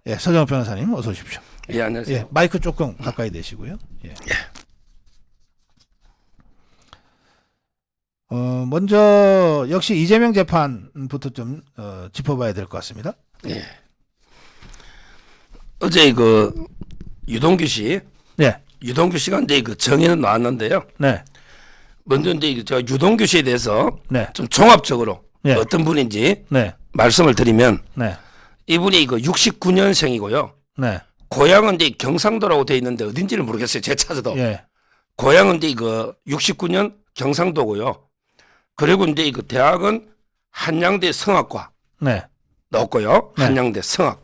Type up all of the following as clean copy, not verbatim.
예, 서정욱 변호사님 어서 오십시오. 예, 안녕하세요. 예, 마이크 조금 가까이 대시고요. 예. 먼저 역시 이재명 재판부터 좀 짚어봐야 될 것 같습니다. 예. 어제 그 유동규 씨, 네, 유동규 씨가 이제 그 정의는 나왔는데요. 네, 먼저 이제 저 유동규 씨에 대해서 네, 좀 종합적으로 네. 어떤 분인지 네, 말씀을 드리면 네, 이분이 그 69년생이고요. 네, 고향은 이제 경상도라고 돼 있는데 어딘지를 모르겠어요. 제가 찾아도. 예, 고향은 이제 그 69년 경상도고요. 그리고 이제 그 대학은 한양대 성악과 네, 넣었고요. 네. 한양대 성악.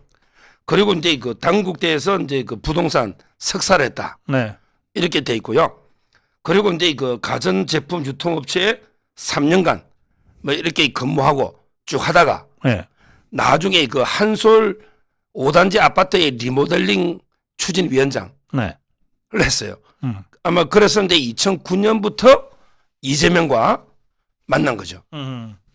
그리고 이제 그 당국대에서 이제 그 부동산 석사를 했다. 네, 이렇게 돼 있고요. 그리고 이제 그 가전제품 유통업체에 3년간 뭐 이렇게 근무하고 쭉 하다가 네, 나중에 그 한솔 5단지 아파트의 리모델링 추진위원장을 네, 했어요. 아마 그랬었는데 2009년부터 이재명과 만난 거죠.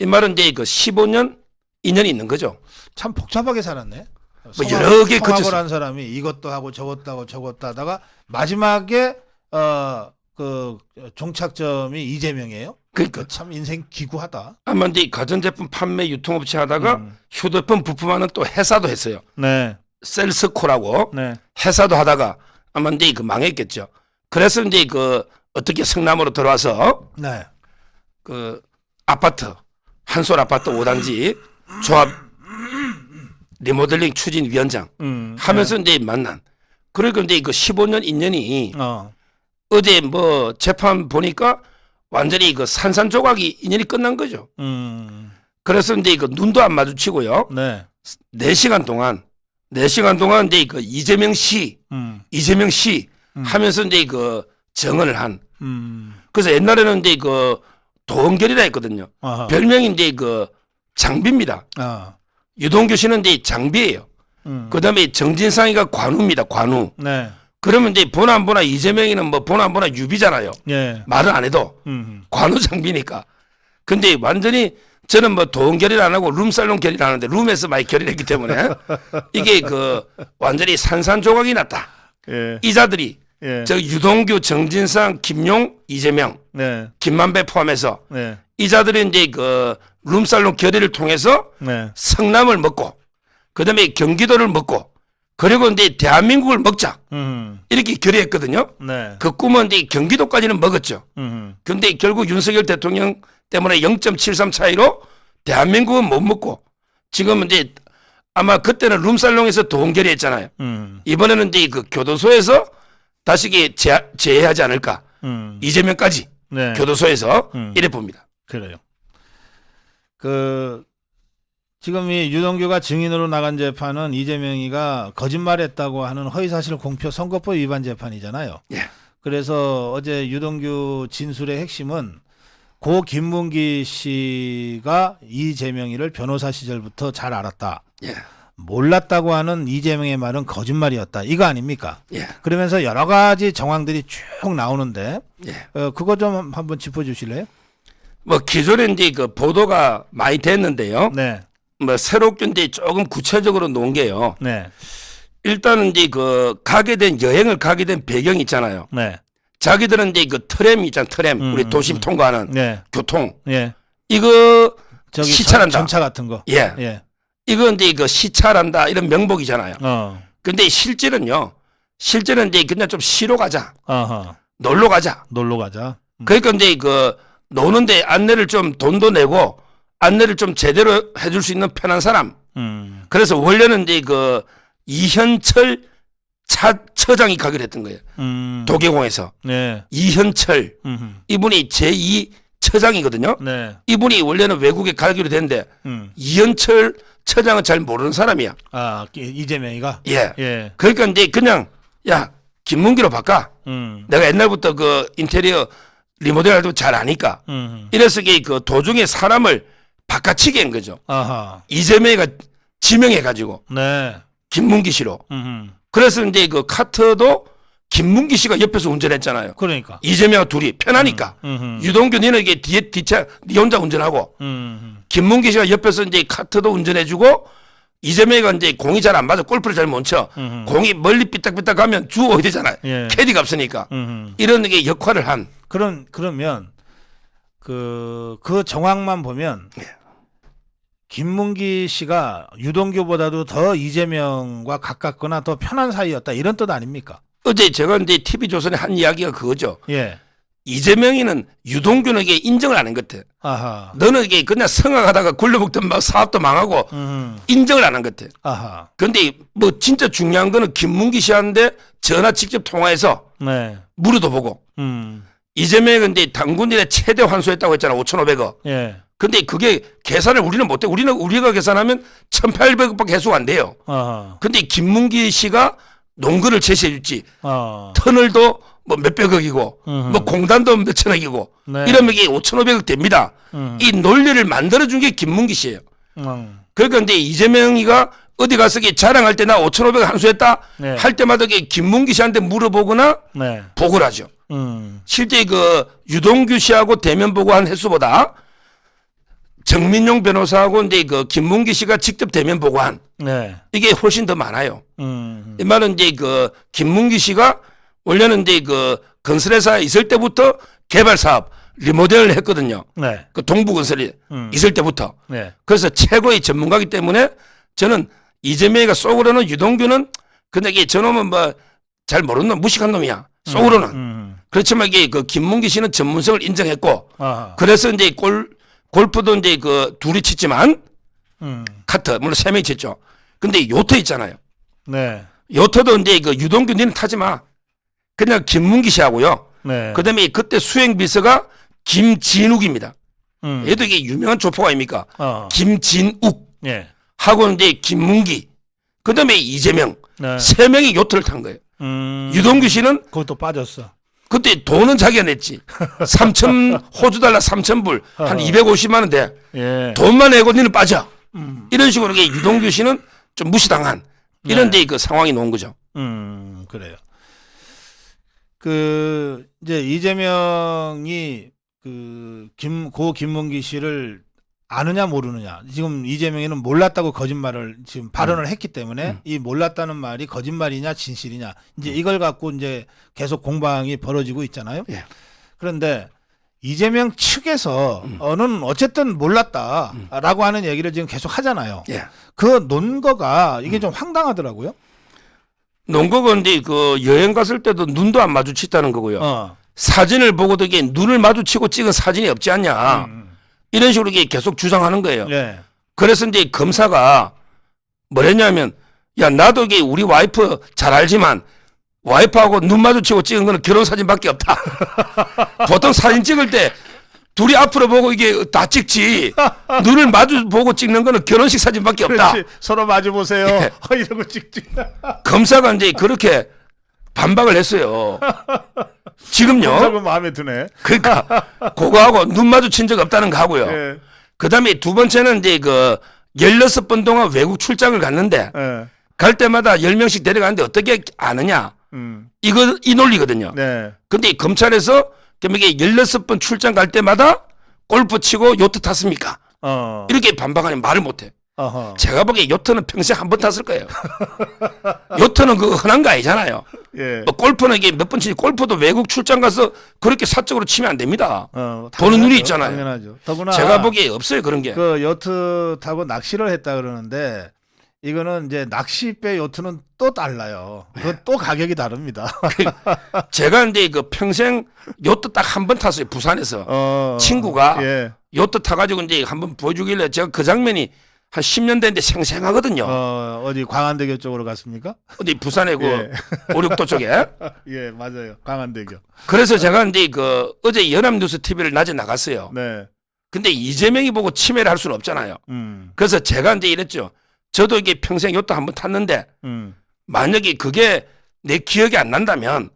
이 말은 이제 그 15년 인연이 있는 거죠. 참 복잡하게 살았네. 뭐 여러 개 성악을 거쳐서. 한 사람이 이것도 하고 저것도 하고 저것도 하다가 마지막에 그 종착점이 이재명이에요. 그러니까 참 인생 기구하다. 아마 이제 가전제품 판매 유통업체 하다가 휴대폰 부품하는 또 회사도 했어요. 네, 셀스코라고 네, 회사도 하다가 아마 이제 그 망했겠죠. 그래서 이제 그 어떻게 성남으로 들어와서 네, 그 아파트 한솔 아파트 5단지 조합 리모델링 추진위원장 하면서 이제 만난. 그리고 이제 그 15년 인연이 어제 뭐 재판 보니까 완전히 그 산산조각이 인연이 끝난 거죠. 그래서 이제 그 눈도 안 마주치고요. 네, 4시간 동안 이제 그 이재명 씨 하면서 이제 그 정언을 한. 그래서 옛날에는 이제 그 도원결이라 했거든요. 아하. 별명이 이제 그 장비입니다. 아, 유동규 씨는 이제 장비예요. 그다음에 정진상이가 관우입니다. 관우. 네, 그러면 이제 보나 안 보나 이재명이는 뭐 보나 안 보나 유비잖아요. 예, 말을 안 해도 관우 장비니까. 근데 완전히 저는 뭐 도원결의를 안 하고 룸살롱 결의를 하는데 룸에서 많이 결의를 했기 때문에 이게 그 완전히 산산조각이 났다. 예, 이자들이 예, 저 유동규, 정진상, 김용, 이재명, 네, 김만배 포함해서 네, 이자들이 이제 그 룸살롱 결의를 통해서 네, 성남을 먹고 그다음에 경기도를 먹고 그리고 이제 대한민국을 먹자 이렇게 결의했거든요. 네, 그 꿈은 이제 경기도까지는 먹었죠. 근데 결국 윤석열 대통령 때문에 0.73 차이로 대한민국은 못 먹고 지금은 이제 아마 그때는 룸살롱에서 도원결의 했잖아요. 이번에는 이제 그 교도소에서 다시 이게 제해하지 않을까. 이재명까지 네, 교도소에서 이래 봅니다. 그래요. 그 지금 이 유동규가 증인으로 나간 재판은 이재명이가 거짓말했다고 하는 허위사실 공표 선거법 위반 재판이잖아요. 예. 그래서 어제 유동규 진술의 핵심은 고 김문기 씨가 이재명이를 변호사 시절부터 잘 알았다. 예. 몰랐다고 하는 이재명의 말은 거짓말이었다. 이거 아닙니까? 예. 그러면서 여러 가지 정황들이 쭉 나오는데 예. 그거 좀 한번 짚어주실래요? 뭐 기존에 이제 그 보도가 많이 됐는데요. 네, 뭐 새롭게 이제 조금 구체적으로 놓은 게요. 네, 일단은 이제 그 여행을 가게 된 배경이 있잖아요. 네, 자기들은 이제 그 트램 있잖아, 트램. 우리 도심 통과하는 네, 교통. 예. 이거 저기 시찰한다. 전차 같은 거. 예. 예. 이거 이제 그 시찰한다 이런 명목이잖아요. 어. 근데 실제는 이제 그냥 좀 쉬러 가자. 어허. 놀러 가자. 놀러 가자. 그러니까 이제 그 노는데 안내를 좀 돈도 내고 안내를 좀 제대로 해줄 수 있는 편한 사람. 그래서 원래는 이제 그 이현철 처장이 가기로 했던 거예요. 도계공에서. 네. 이현철 이분이 제2 처장이거든요. 네. 이분이 원래는 외국에 가기로 됐는데 이현철 처장은 잘 모르는 사람이야. 아, 이재명이가. 예. 예. 그러니까 이제 그냥 야 김문기로 바꿔. 내가 옛날부터 그 인테리어 리모델 할 때 잘 아니까. 이래서 그 도중에 사람을 바꿔치기 한 거죠. 아하. 이재명이가 지명해가지고 네. 김문기 씨로. 그래서 이제 그 카트도 김문기 씨가 옆에서 운전했잖아요. 그러니까. 이재명과 둘이 편하니까. 유동규 니는 이게 뒷차 니 혼자 운전하고 김문기 씨가 옆에서 이제 카트도 운전해주고 이재명이가 이제 공이 잘 안 맞아 골프를 잘 못 쳐. 공이 멀리 삐딱삐딱 가면 주워야 되잖아요. 예. 캐디가 없으니까. 이런 게 역할을 한. 그러면 그 정황만 보면 예. 김문기 씨가 유동규보다도 더 이재명과 가깝거나 더 편한 사이였다 이런 뜻 아닙니까? 어제 제가 이제 TV조선에 한 이야기가 그거죠. 예. 이재명이는 유동균에게 인정을 안 한 것 같아. 아하. 너는 이게 그냥 성악하다가 굴러먹던 막 사업도 망하고 인정을 안 한 것 같아. 아하. 근데 뭐 진짜 중요한 거는 김문기 씨한테 전화 직접 통화해서 네. 물어도 보고 이재명이 근데 당군인의 최대 환수했다고 했잖아. 5,500억. 예. 근데 그게 계산을 우리는 못해. 우리가 계산하면 1,800억밖에 해소가 안 돼요. 아하. 근데 김문기 씨가 농구를 제시해 줬지. 어. 터널도 뭐 몇백억이고 뭐 공단도 몇천억이고 네. 이러면 이게 5,500억 됩니다. 이 논리를 만들어준 게 김문기 씨예요. 그러니까 이제 이재명이가 어디 가서 자랑할 때 나 5,500억 환수했다 네. 할 때마다 김문기 씨한테 물어보거나 네. 보고를 하죠. 실제 그 유동규 씨하고 대면 보고한 횟수보다 정민용 변호사하고 이제 그 김문기 씨가 직접 대면 보고한 네. 이게 훨씬 더 많아요. 이 말은 이제 그 김문기 씨가 원래는 이제 그 건설회사에 있을 때부터 개발 사업 리모델을 했거든요. 네. 그 동부건설이 있을 때부터. 네. 그래서 최고의 전문가이기 때문에 저는 이재명이가 속으로는 유동규는 근데 이게 저놈은 뭐 잘 모르는 놈, 무식한 놈이야. 속으로는. 그렇지만 이게 그 김문기 씨는 전문성을 인정했고 아하. 그래서 이제 골프도 이제 그 둘이 쳤지만 카트 물론 세 명이 쳤죠. 근데 요트 있잖아요. 네. 요트도 이제 그 유동규 니는 타지 마. 그냥 김문기 씨하고요. 네. 그다음에 그때 수행 비서가 김진욱입니다. 음. 얘도 이게 유명한 조폭 아닙니까? 김진욱 예. 하고 이제 김문기. 그다음에 이재명. 네. 세 명이 요트를 탄 거예요. 유동규 씨는 그것도 빠졌어. 그때 돈은 자기가 냈지. 3천 호주 달러 3,000불 한 250만 원 돼. 예. 돈만 내고 니는 빠져. 이런 식으로 이게 유동규 씨는 좀 무시당한 이런 네. 데 그 상황이 나온 거죠. 그래요. 그 이제 이재명이 그 고 김문기 씨를 아느냐 모르느냐. 지금 이재명이는 몰랐다고 거짓말을 지금 발언을 했기 때문에 이 몰랐다는 말이 거짓말이냐 진실이냐. 이제 이걸 갖고 이제 계속 공방이 벌어지고 있잖아요. 예. 그런데 이재명 측에서 는 어쨌든 몰랐다라고 하는 얘기를 지금 계속 하잖아요. 예. 그 논거가 이게 좀 황당하더라고요. 농구가 이제 그 여행 갔을 때도 눈도 안 마주쳤다는 거고요. 사진을 보고도 이게 눈을 마주치고 찍은 사진이 없지 않냐. 이런 식으로 이게 계속 주장하는 거예요. 네. 그래서 이제 검사가 뭐랬냐면 야 나도 이게 우리 와이프 잘 알지만 와이프하고 눈 마주치고 찍은 거는 결혼 사진밖에 없다. 보통 사진 찍을 때 둘이 앞으로 보고 이게 다 찍지. 눈을 마주 보고 찍는 거는 결혼식 사진밖에 없다. 그렇지. 서로 마주 보세요. 예. 이러고 찍지. 검사가 이제 그렇게 반박을 했어요. 지금요. 검사가 마음에 드네. 그러니까 그거하고 눈 마주친 적 없다는 거 하고요. 예. 그다음에 두 번째는 이제 그 16번 동안 외국 출장을 갔는데 예. 갈 때마다 10명씩 데려가는데 어떻게 아느냐. 이 논리거든요. 네. 근데 이 검찰에서 이게 16번 출장 갈 때마다 골프 치고 요트 탔습니까? 이렇게 반박하면 말을 못해. 어허. 제가 보기에 요트는 평생 한 번 탔을 거예요. 요트는 그거 흔한 거 아니잖아요. 예. 뭐 골프는 이게 몇 번 치지 골프도 외국 출장 가서 그렇게 사적으로 치면 안 됩니다. 보는 당연하죠. 눈이 있잖아요. 당연하죠. 더구나 제가 보기에 없어요 그런 게. 그 요트 타고 낚시를 했다 그러는데 이거는 이제 낚시배 요트는 또 달라요. 그건 또 가격이 다릅니다. 제가 이제 그 평생 요트 딱 한 번 탔어요 부산에서. 친구가 예. 요트 타가지고 이제 한번 보여주길래 제가 그 장면이 한 10년 됐는데 생생하거든요. 어디 광안대교 쪽으로 갔습니까? 어디 부산에 그 예. 오륙도 쪽에. 예, 맞아요. 광안대교. 그래서 제가 이제 그 어제 연합뉴스 TV를 낮에 나갔어요. 네. 근데 이재명이 보고 침해를 할 수는 없잖아요. 음. 그래서 제가 이제 이랬죠. 저도 이게 평생 요트 한 번 탔는데 만약에 그게 내 기억이 안 난다면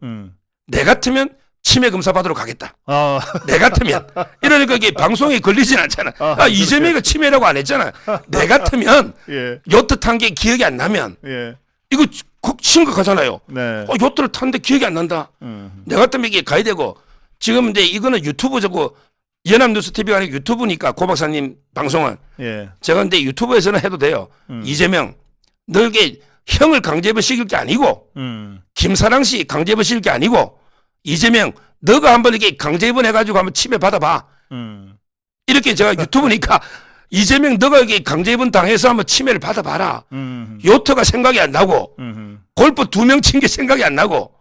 내 같으면 치매 검사 받으러 가겠다. 내 같으면. 이러니까 이게 방송에 걸리진 않잖아. 이재명이가 치매라고 안 했잖아. 내 같으면 예. 요트 탄 게 기억이 안 나면 예. 이거 심각하잖아요. 네. 요트를 탔는데 기억이 안 난다. 내 같으면 이게 가야 되고 지금 이제 이거는 유튜브 저거 연합뉴스 TV가 아니고 유튜브니까 고 박사님 방송은 예. 제가 근데 유튜브에서는 해도 돼요. 이재명 너에게 형을 강제입원시킬 게 아니고 김사랑 씨 강제입원시킬 게 아니고 이재명 너가 한번 이렇게 강제입원 해가지고 한번 치매 받아봐. 이렇게 제가 유튜브니까 이재명 너가 여기 강제입원 당해서 한번 치매를 받아봐라. 요트가 생각이 안 나고 골프 2명 친 게 생각이 안 나고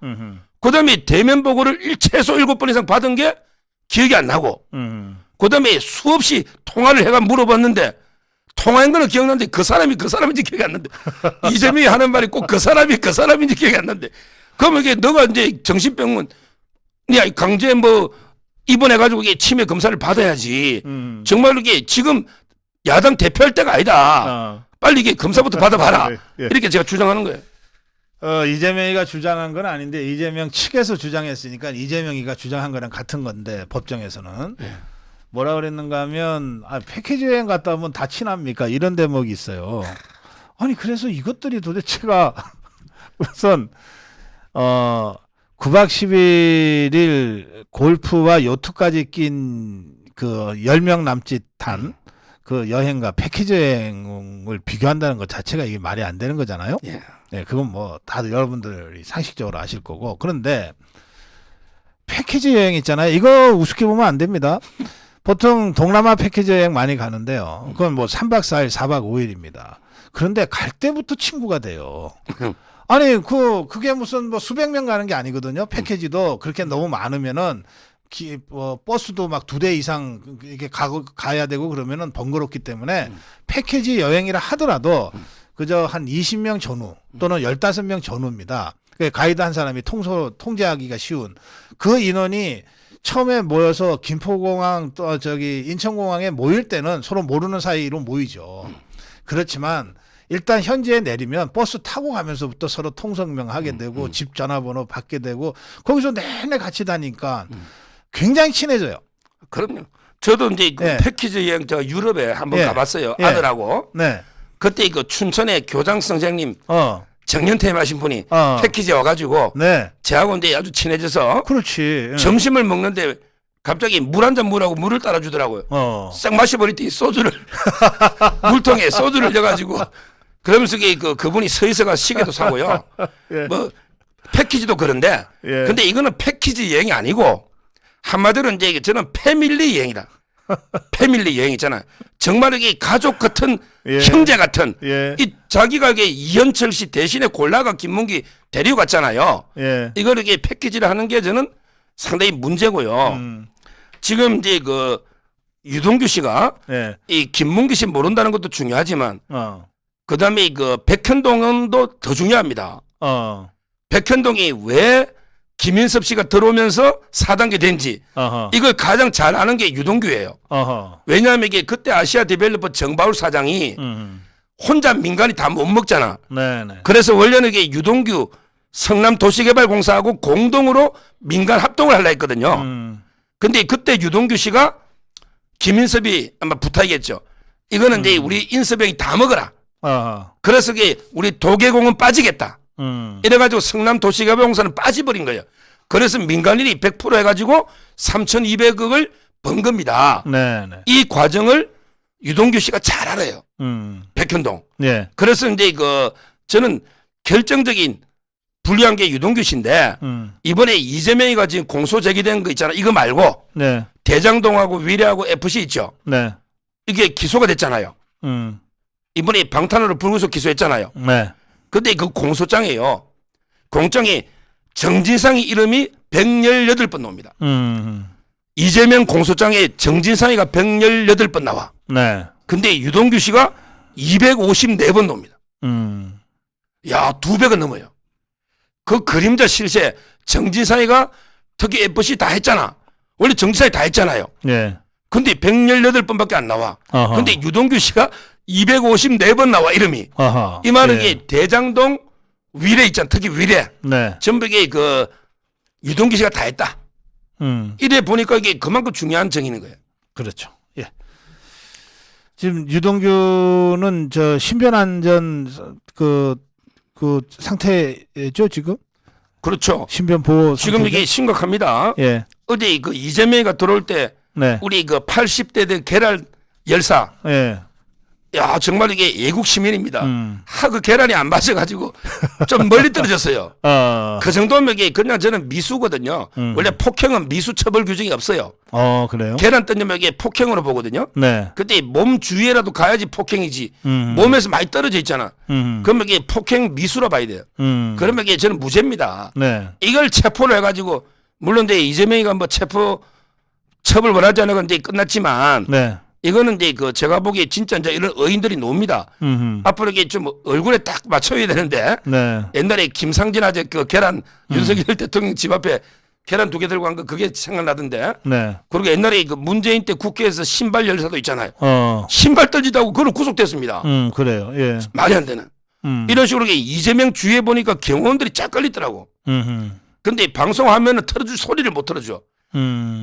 그다음에 대면 보고를 최소 7번 이상 받은 게 기억이 안 나고 그다음에 수없이 통화를 해가 물어봤는데 통화한 거는 기억나는데 그 사람인지 기억이 안 나는데 이재명이 하는 말이 꼭 그 사람인지 기억이 안 나는데 그러면 이게 너가 이제 정신병원 야 강제 뭐 입원해가지고 이게 치매 검사를 받아야지 정말로 이게 지금 야당 대표할 때가 아니다. 빨리 이게 검사부터 받아봐라. 예. 이렇게 제가 주장하는 거예요. 이재명이가 주장한 건 아닌데 이재명 측에서 주장했으니까 이재명이가 주장한 거랑 같은 건데 법정에서는 뭐라 그랬는가 하면 패키지 여행 갔다 오면 다 친합니까 이런 대목이 있어요. 아니 그래서 이것들이 도대체가 우선 9박 11일 골프와 요트까지 낀 그 10명 남짓 탄 그 여행과 패키지 여행을 비교한다는 것 자체가 이게 말이 안 되는 거잖아요. 예. 네, 그건 뭐 다들 여러분들이 상식적으로 아실 거고. 그런데 패키지 여행 있잖아요. 이거 우습게 보면 안 됩니다. 보통 동남아 패키지 여행 많이 가는데요. 그건 뭐 3박 4일, 4박 5일입니다. 그런데 갈 때부터 친구가 돼요. 아니 그게 무슨 뭐 수백 명 가는 게 아니거든요. 패키지도 그렇게 너무 많으면은 버스도 막 2대 이상 이렇게 가야 되고 그러면은 번거롭기 때문에 패키지 여행이라 하더라도 그저 한 20명 전후 또는 15명 전후입니다. 가이드 한 사람이 통제하기가 쉬운 그 인원이 처음에 모여서 김포공항 또 저기 인천공항에 모일 때는 서로 모르는 사이로 모이죠. 그렇지만 일단 현지에 내리면 버스 타고 가면서부터 서로 통성명하게 되고 집 전화번호 받게 되고 거기서 내내 같이 다니까 굉장히 친해져요. 그럼요. 저도 이제 그 네. 패키지 여행 저 유럽에 한번 예. 가봤어요. 예. 아들하고. 네. 그때 그 춘천에 교장 선생님 어. 정년퇴임 하신 분이 어. 패키지에 와가지고 네. 저하고 이제 아주 친해져서 그렇지. 예. 점심을 먹는데 갑자기 물 한 잔 물하고 물을 따라주더라고요. 싹 마셔버렸더니 소주를 물통에 소주를 넣어가지고 그러면서 그분이 서 있어가 시계도 사고요. 예. 뭐 패키지도 그런데 예. 근데 이거는 패키지 여행이 아니고 한마디로 이제 저는 패밀리 여행이다. 패밀리 여행 있잖아. 정말 이게 가족 같은 예. 형제 같은 예. 이 자기가 이게 이현철 씨 대신에 골라가 김문기 데리고 갔잖아요. 예. 이걸 이렇게 패키지를 하는 게 저는 상당히 문제고요. 지금 이제 그 유동규 씨가 예. 이 김문기 씨 모른다는 것도 중요하지만 그다음에 그 백현동은도 더 중요합니다. 백현동이 왜 김인섭 씨가 들어오면서 4단계 된지 어허. 이걸 가장 잘 아는 게 유동규예요. 어허. 왜냐하면 이게 그때 아시아 디벨로퍼 정바울 사장이 혼자 민간이 다 못 먹잖아. 네네. 그래서 원래는 이게 유동규 성남도시개발공사하고 공동으로 민간 합동을 하려 했거든요. 근데 그때 유동규 씨가 김인섭이 아마 부탁이겠죠. 이거는 이제 우리 인섭형이 다 먹어라. 어허. 그래서 이게 우리 도계공은 빠지겠다. 음. 이래가지고 성남도시개발공사는 빠져버린 거예요. 그래서 민간인이 100% 해가지고 3,200억을 번 겁니다. 네네. 이 과정을 유동규 씨가 잘 알아요. 백현동. 예. 그래서 이제 저는 결정적인 불리한 게 유동규 씨인데 이번에 이재명이가 지금 공소 제기된 거 있잖아. 이거 말고 네. 대장동하고 위례하고 FC 있죠. 네. 이게 기소가 됐잖아요. 이번에 방탄으로 불구속 기소했잖아요. 네. 근데 그 공소장이에요. 공장에 정진상이 이름이 118번 나옵니다. 이재명 공소장에 정진상이가 118번 나와. 네. 근데 유동규 씨가 254번 나옵니다. 야, 200은 넘어요. 그 그림자 실세 정진상이가 특히 FC 다 했잖아. 원래 정진상이 다 했잖아요. 네. 근데 118번밖에 안 나와. 어허. 근데 유동규 씨가 254번 나와 이름이. 어허. 이 말은 예. 이게 대장동 위례 있잖아. 특히 위례. 네. 전부 이게 유동규 씨가 다 했다. 이래 보니까 이게 그만큼 중요한 정의는 거예요. 그렇죠. 예. 지금 유동규는 저 신변안전 그 상태죠 지금? 그렇죠. 신변 보호 지금 상태죠? 이게 심각합니다. 예. 어제 그 이재명이가 들어올 때 네. 우리 그 80대 된 계란 열사. 예. 야, 정말 이게 애국 시민입니다. 음. 그 계란이 안 맞아가지고 좀 멀리 떨어졌어요. 어. 그 정도면 이게 그냥 저는 미수거든요. 원래 폭행은 미수 처벌 규정이 없어요. 그래요? 계란 던지면 이게 폭행으로 보거든요. 네. 근데 몸 주위에라도 가야지 폭행이지. 음. 몸에서 많이 떨어져 있잖아. 음. 그러면 이게 폭행 미수로 봐야 돼요. 그러면 이게 저는 무죄입니다. 네. 이걸 체포를 해가지고 물론 이제 이재명이가 뭐 체포 처벌 원하지 않은 건 이제 끝났지만 네. 이거는 이제 그 제가 보기에 진짜 이제 이런 어인들이 놉니다. 앞으로 이게 좀 얼굴에 딱 맞춰야 되는데 네. 옛날에 김상진 아재 그 계란 윤석열 대통령 집 앞에 계란 2개 들고 간 거 그게 생각나던데. 네. 그리고 옛날에 그 문재인 때 국회에서 신발 열사도 있잖아요. 어. 신발 떨지다고 그는 구속됐습니다. 그래요. 예. 말이 안 되는. 이런 식으로 이재명 주위에 보니까 경호원들이 쫙 걸리더라고. 근데 방송하면은 틀어줄 소리를 못 틀어줘.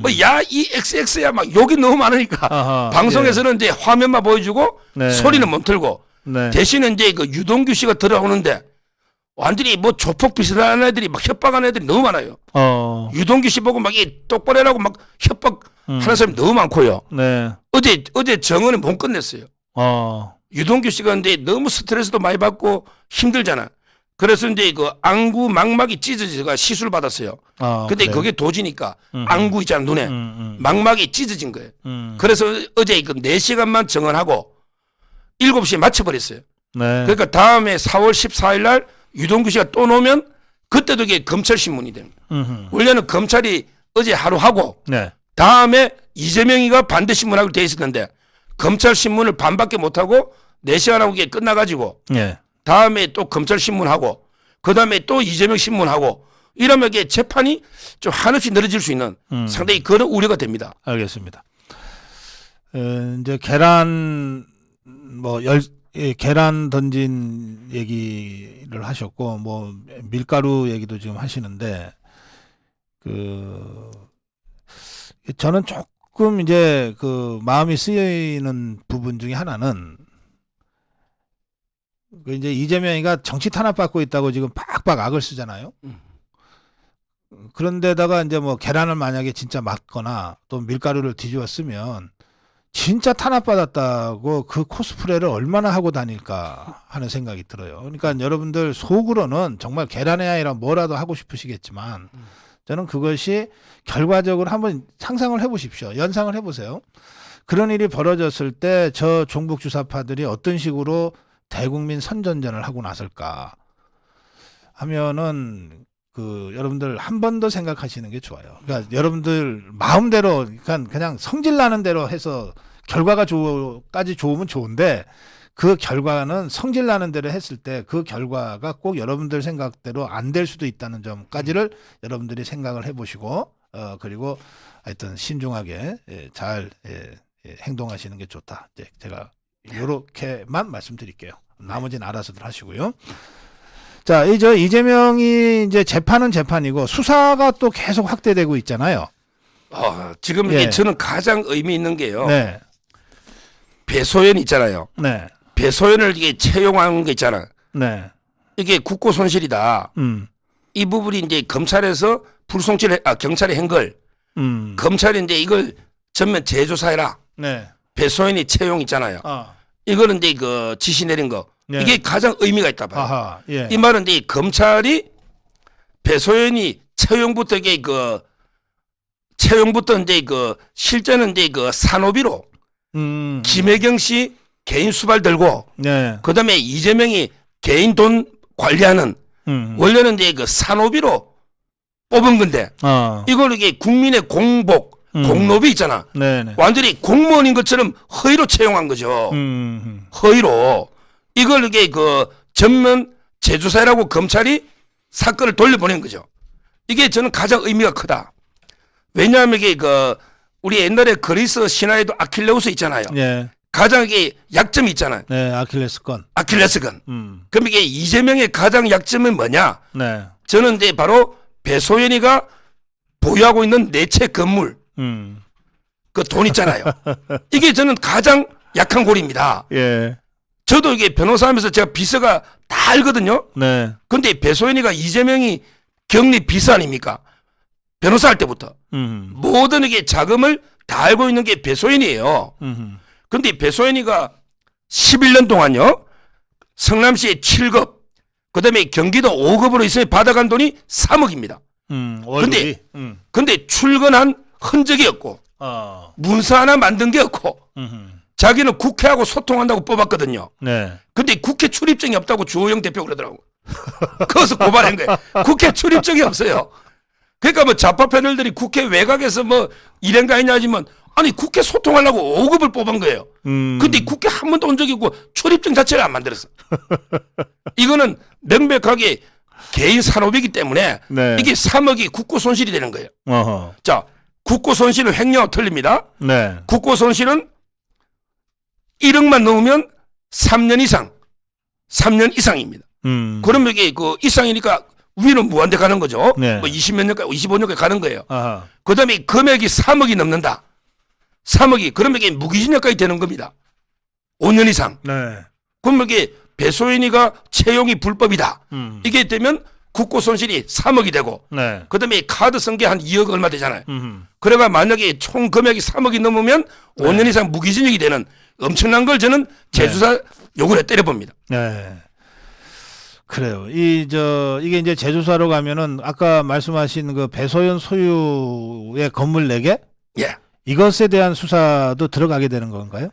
뭐 야 이 XX야 막 욕이 너무 많으니까 아하, 방송에서는 이제 화면만 보여주고 네. 소리는 못 틀고 네. 대신에 이제 그 유동규 씨가 들어오는데 완전히 뭐 조폭 비슷한 애들이 막 협박하는 애들이 너무 많아요. 유동규 씨 보고 막 이 똑바로 해라고 막 협박 하는 사람이 너무 많고요. 네. 어제 정은이 못 끝냈어요. 유동규 씨가 근데 너무 스트레스도 많이 받고 힘들잖아. 그래서 이제 그 안구 망막이 찢어져가 시술 받았어요. 근데 그래요? 그게 도지니까 안구 있잖아 눈에 망막이 찢어진 거예요. 그래서 어제 그 4시간만 정언하고 7시에 맞춰버렸어요. 네. 그러니까 다음에 4월 14일 날 유동규 씨가 또 나오면 그때도 이게 검찰 신문이 됩니다. 원래는 검찰이 어제 하루 하고 네. 다음에 이재명이가 반대 신문하기로 돼 있었는데 검찰 신문을 반밖에 못하고 4시간 하고 이게 끝나가지고 예. 다음에 또 검찰 신문하고 그 다음에 또 이재명 신문하고 이러면 이게 재판이 좀 한없이 늘어질 수 있는 상당히 그런 우려가 됩니다. 알겠습니다. 이제 계란 계란 던진 얘기를 하셨고 뭐 밀가루 얘기도 지금 하시는데 저는 조금 이제 그 마음이 쓰이는 부분 중에 하나는 이제 이재명이가 정치 탄압받고 있다고 지금 팍팍 악을 쓰잖아요. 그런데다가 이제 뭐 계란을 만약에 진짜 맞거나 또 밀가루를 뒤집어 쓰면 진짜 탄압받았다고 그 코스프레를 얼마나 하고 다닐까 하는 생각이 들어요. 그러니까 여러분들 속으로는 정말 계란이 아니라 뭐라도 하고 싶으시겠지만 저는 그것이 결과적으로 한번 상상을 해보십시오. 연상을 해보세요. 그런 일이 벌어졌을 때 저 종북 주사파들이 어떤 식으로 대국민 선전전을 하고 나설까 하면은 여러분들 한 번 더 생각하시는 게 좋아요. 그러니까 여러분들 마음대로 그냥 성질 나는 대로 해서 결과가 까지 좋으면 좋은데 그 결과는 성질 나는 대로 했을 때 그 결과가 꼭 여러분들 생각대로 안 될 수도 있다는 점까지를 여러분들이 생각을 해보시고 그리고 하여튼 신중하게 잘 행동하시는 게 좋다. 이제 제가 요렇게만 말씀드릴게요. 나머지는 알아서들 하시고요. 자, 이재명이 이제 재판은 재판이고 수사가 또 계속 확대되고 있잖아요. 지금 이게 저는 가장 의미 있는 게요. 네. 배소연 있잖아요. 네. 배소연을 이게 채용한 게 있잖아. 네. 이게 국고 손실이다. 이 부분이 이제 검찰에서 경찰이 한 걸 검찰이 이제 이걸 전면 재조사해라. 네. 배소연이 채용 있잖아요. 이거는 이제 그 지시 내린 거. 네. 이게 가장 의미가 있다 봐요. 아하, 예. 이 말은 이제 검찰이 배소연이 채용부터 이제 채용부터 이제 실제는 이제 산호비로 김혜경 씨 개인 수발 들고 네. 그다음에 이재명이 개인 돈 관리하는 원래는 이제 산호비로 뽑은 건데 이걸 이게 국민의 공노비 있잖아. 네네. 완전히 공무원인 것처럼 허위로 채용한 거죠. 허위로 이걸 이게 전면 재조사라고 검찰이 사건을 돌려보낸 거죠. 이게 저는 가장 의미가 크다. 왜냐하면 이게 우리 옛날에 그리스 신화에도 아킬레우스 있잖아요. 예. 가장 이게 약점이 있잖아요. 네, 아킬레스건. 그럼 이게 이재명의 가장 약점은 뭐냐? 네. 저는 이제 바로 배소연이가 보유하고 있는 네 채 건물, 그 돈 있잖아요. 이게 저는 가장 약한 골입니다. 예. 저도 이게 변호사하면서 제가 비서가 다 알거든요. 네. 근데 배소연이가 이재명이 격리 비서 아닙니까? 변호사 할 때부터 모든 이게 자금을 다 알고 있는 게 배소연이에요. 음흠. 근데 배소연이가 11년 동안요. 성남시의 7급, 그다음에 경기도 5급으로 있으면 받아간 돈이 3억입니다. 월급이. 근데 출근한 흔적이 없고 문서 하나 만든 게 없고 자기는 국회하고 소통한다고 뽑았거든요. 네. 근데 국회 출입증이 없다고 주호영 대표 그러더라고. 그래서 고발한 거예요. 국회 출입증이 없어요. 그러니까 뭐 좌파 패널들이 국회 외곽에서 뭐 일행가 했냐 하지만 아니 국회 소통하려고 5급을 뽑은 거예요. 근데 국회 한 번도 온 적이 없고 출입증 자체를 안 만들었어. 이거는 명백하게 개인 산업이기 때문에 네. 이게 3억이 국고 손실이 되는 거예요. 어허. 자, 국고 손실은 횡령하고 틀립니다. 네. 국고 손실은 1억만 넘으면 3년 이상입니다. 그러면 이게 그 이상이니까 위는 무한대 가는 거죠. 네. 뭐 20몇 년까지, 25년까지 가는 거예요. 아하. 그 다음에 금액이 3억이 넘는다. 3억이, 그러면 이게 무기징역까지 되는 겁니다. 5년 이상. 네. 그러면 이게 배소연이가 채용이 불법이다. 이게 되면 국고 손실이 3억이 되고, 네. 그 다음에 카드 쓴 게 한 2억 얼마 되잖아요. 음흠. 그래가 만약에 총 금액이 3억이 넘으면 5년 이상 무기징역이 되는 엄청난 걸 저는 재수사 요구를 때려봅니다. 네. 그래요. 이게 이제 제조사로 가면은 아까 말씀하신 그 배소연 소유의 건물 4개? 예. 이것에 대한 수사도 들어가게 되는 건가요?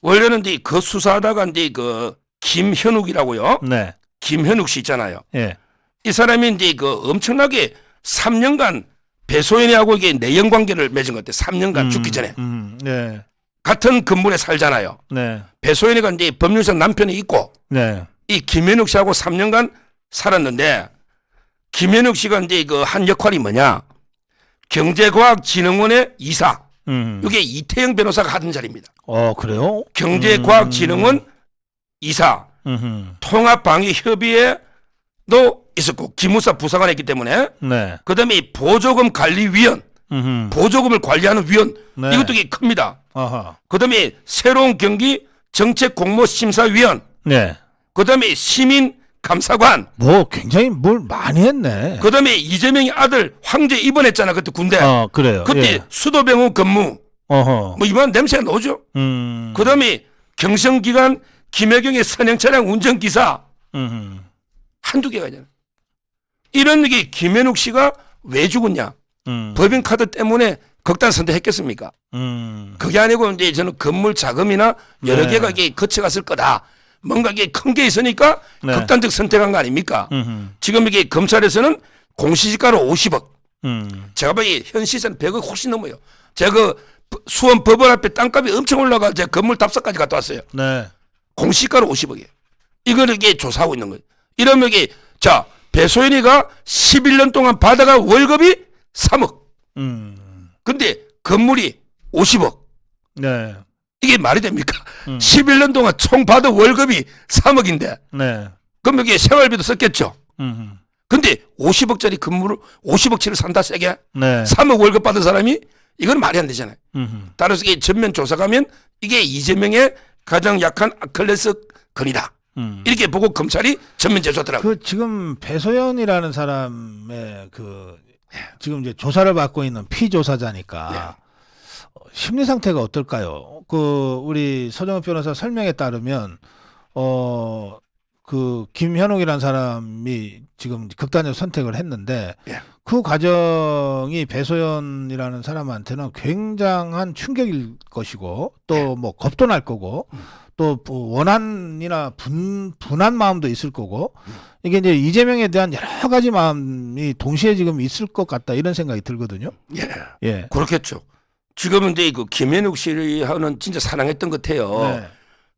원래는 이제 그 수사하다가 이제 그 김현욱이라고요. 네. 김현욱 씨 있잖아요. 예. 이 사람이 이제 그 엄청나게 3년간 배소연이하고 이게 내연 관계를 맺은 것 같아요. 3년간 죽기 전에. 네. 같은 건물에 살잖아요. 네. 배소연이가 이제 법률상 남편이 있고 네. 이 김현욱 씨하고 3년간 살았는데 김현욱 씨가 이제 그 한 역할이 뭐냐? 경제과학진흥원의 이사. 이게 이태영 변호사가 하던 자리입니다. 그래요? 경제과학진흥원 이사. 통합방위협의회도 있었고 기무사 부사관 했기 때문에 네. 그다음에 보조금 관리위원. 보조금을 관리하는 위원. 네. 이것도 꽤 큽니다. 아하. 그다음에 새로운 경기 정책공모심사위원. 네. 그다음에 시민감사관. 뭐 굉장히 뭘 많이 했네. 그다음에 이재명의 아들 황제 입원했잖아 그때 군대. 그래요. 그때 예. 수도병원 근무. 어허. 뭐 이번 냄새가 나오죠. 그다음에 경성기관 김혜경의 선행차량 운전기사. 한두 개가 아니잖아. 이런 게 김현욱 씨가 왜 죽었냐? 법인카드 때문에 극단 선택했겠습니까? 그게 아니고 이제 저는 건물 자금이나 여러 네. 개가 이게 거쳐갔을 거다. 뭔가 이게 큰 게 있으니까 네. 극단적 선택한 거 아닙니까? 지금 이게 검찰에서는 공시지가로 50억. 제가 보기 현 시세는 100억 훨씬 넘어요. 제가 그 수원 법원 앞에 땅값이 엄청 올라가 제가 건물 답사까지 갔다 왔어요. 네. 공시가로 50억이에요. 이걸 이게 조사하고 있는 거예요. 이러면 이게 자 배소연이가 11년 동안 받아간 월급이 3억. 근데 건물이 50억. 네. 이게 말이 됩니까? 11년 동안 총 받은 월급이 3억인데. 네. 그럼 여기에 생활비도 썼겠죠. 근데 50억짜리 건물을 50억치를 산다 세게. 네. 3억 월급 받은 사람이 이건 말이 안 되잖아요. 따라서 이게 전면 조사 가면 이게 이재명의 가장 약한 아킬레스건이다. 이렇게 보고 검찰이 전면 제소하더라고요. 지금 배소연이라는 사람의 지금 이제 조사를 받고 있는 피조사자니까 심리 상태가 어떨까요? 우리 서정욱 변호사 설명에 따르면 김현욱이라는 사람이 지금 극단적 선택을 했는데 그 과정이 배소연이라는 사람한테는 굉장한 충격일 것이고 또 뭐 겁도 날 거고 또 원한이나 분한 마음도 있을 거고 이게 이제 이재명에 대한 여러 가지 마음이 동시에 지금 있을 것 같다 이런 생각이 들거든요. 예. 그렇겠죠. 지금은 이제 그 김현욱 씨하고는 진짜 사랑했던 것 같아요. 네.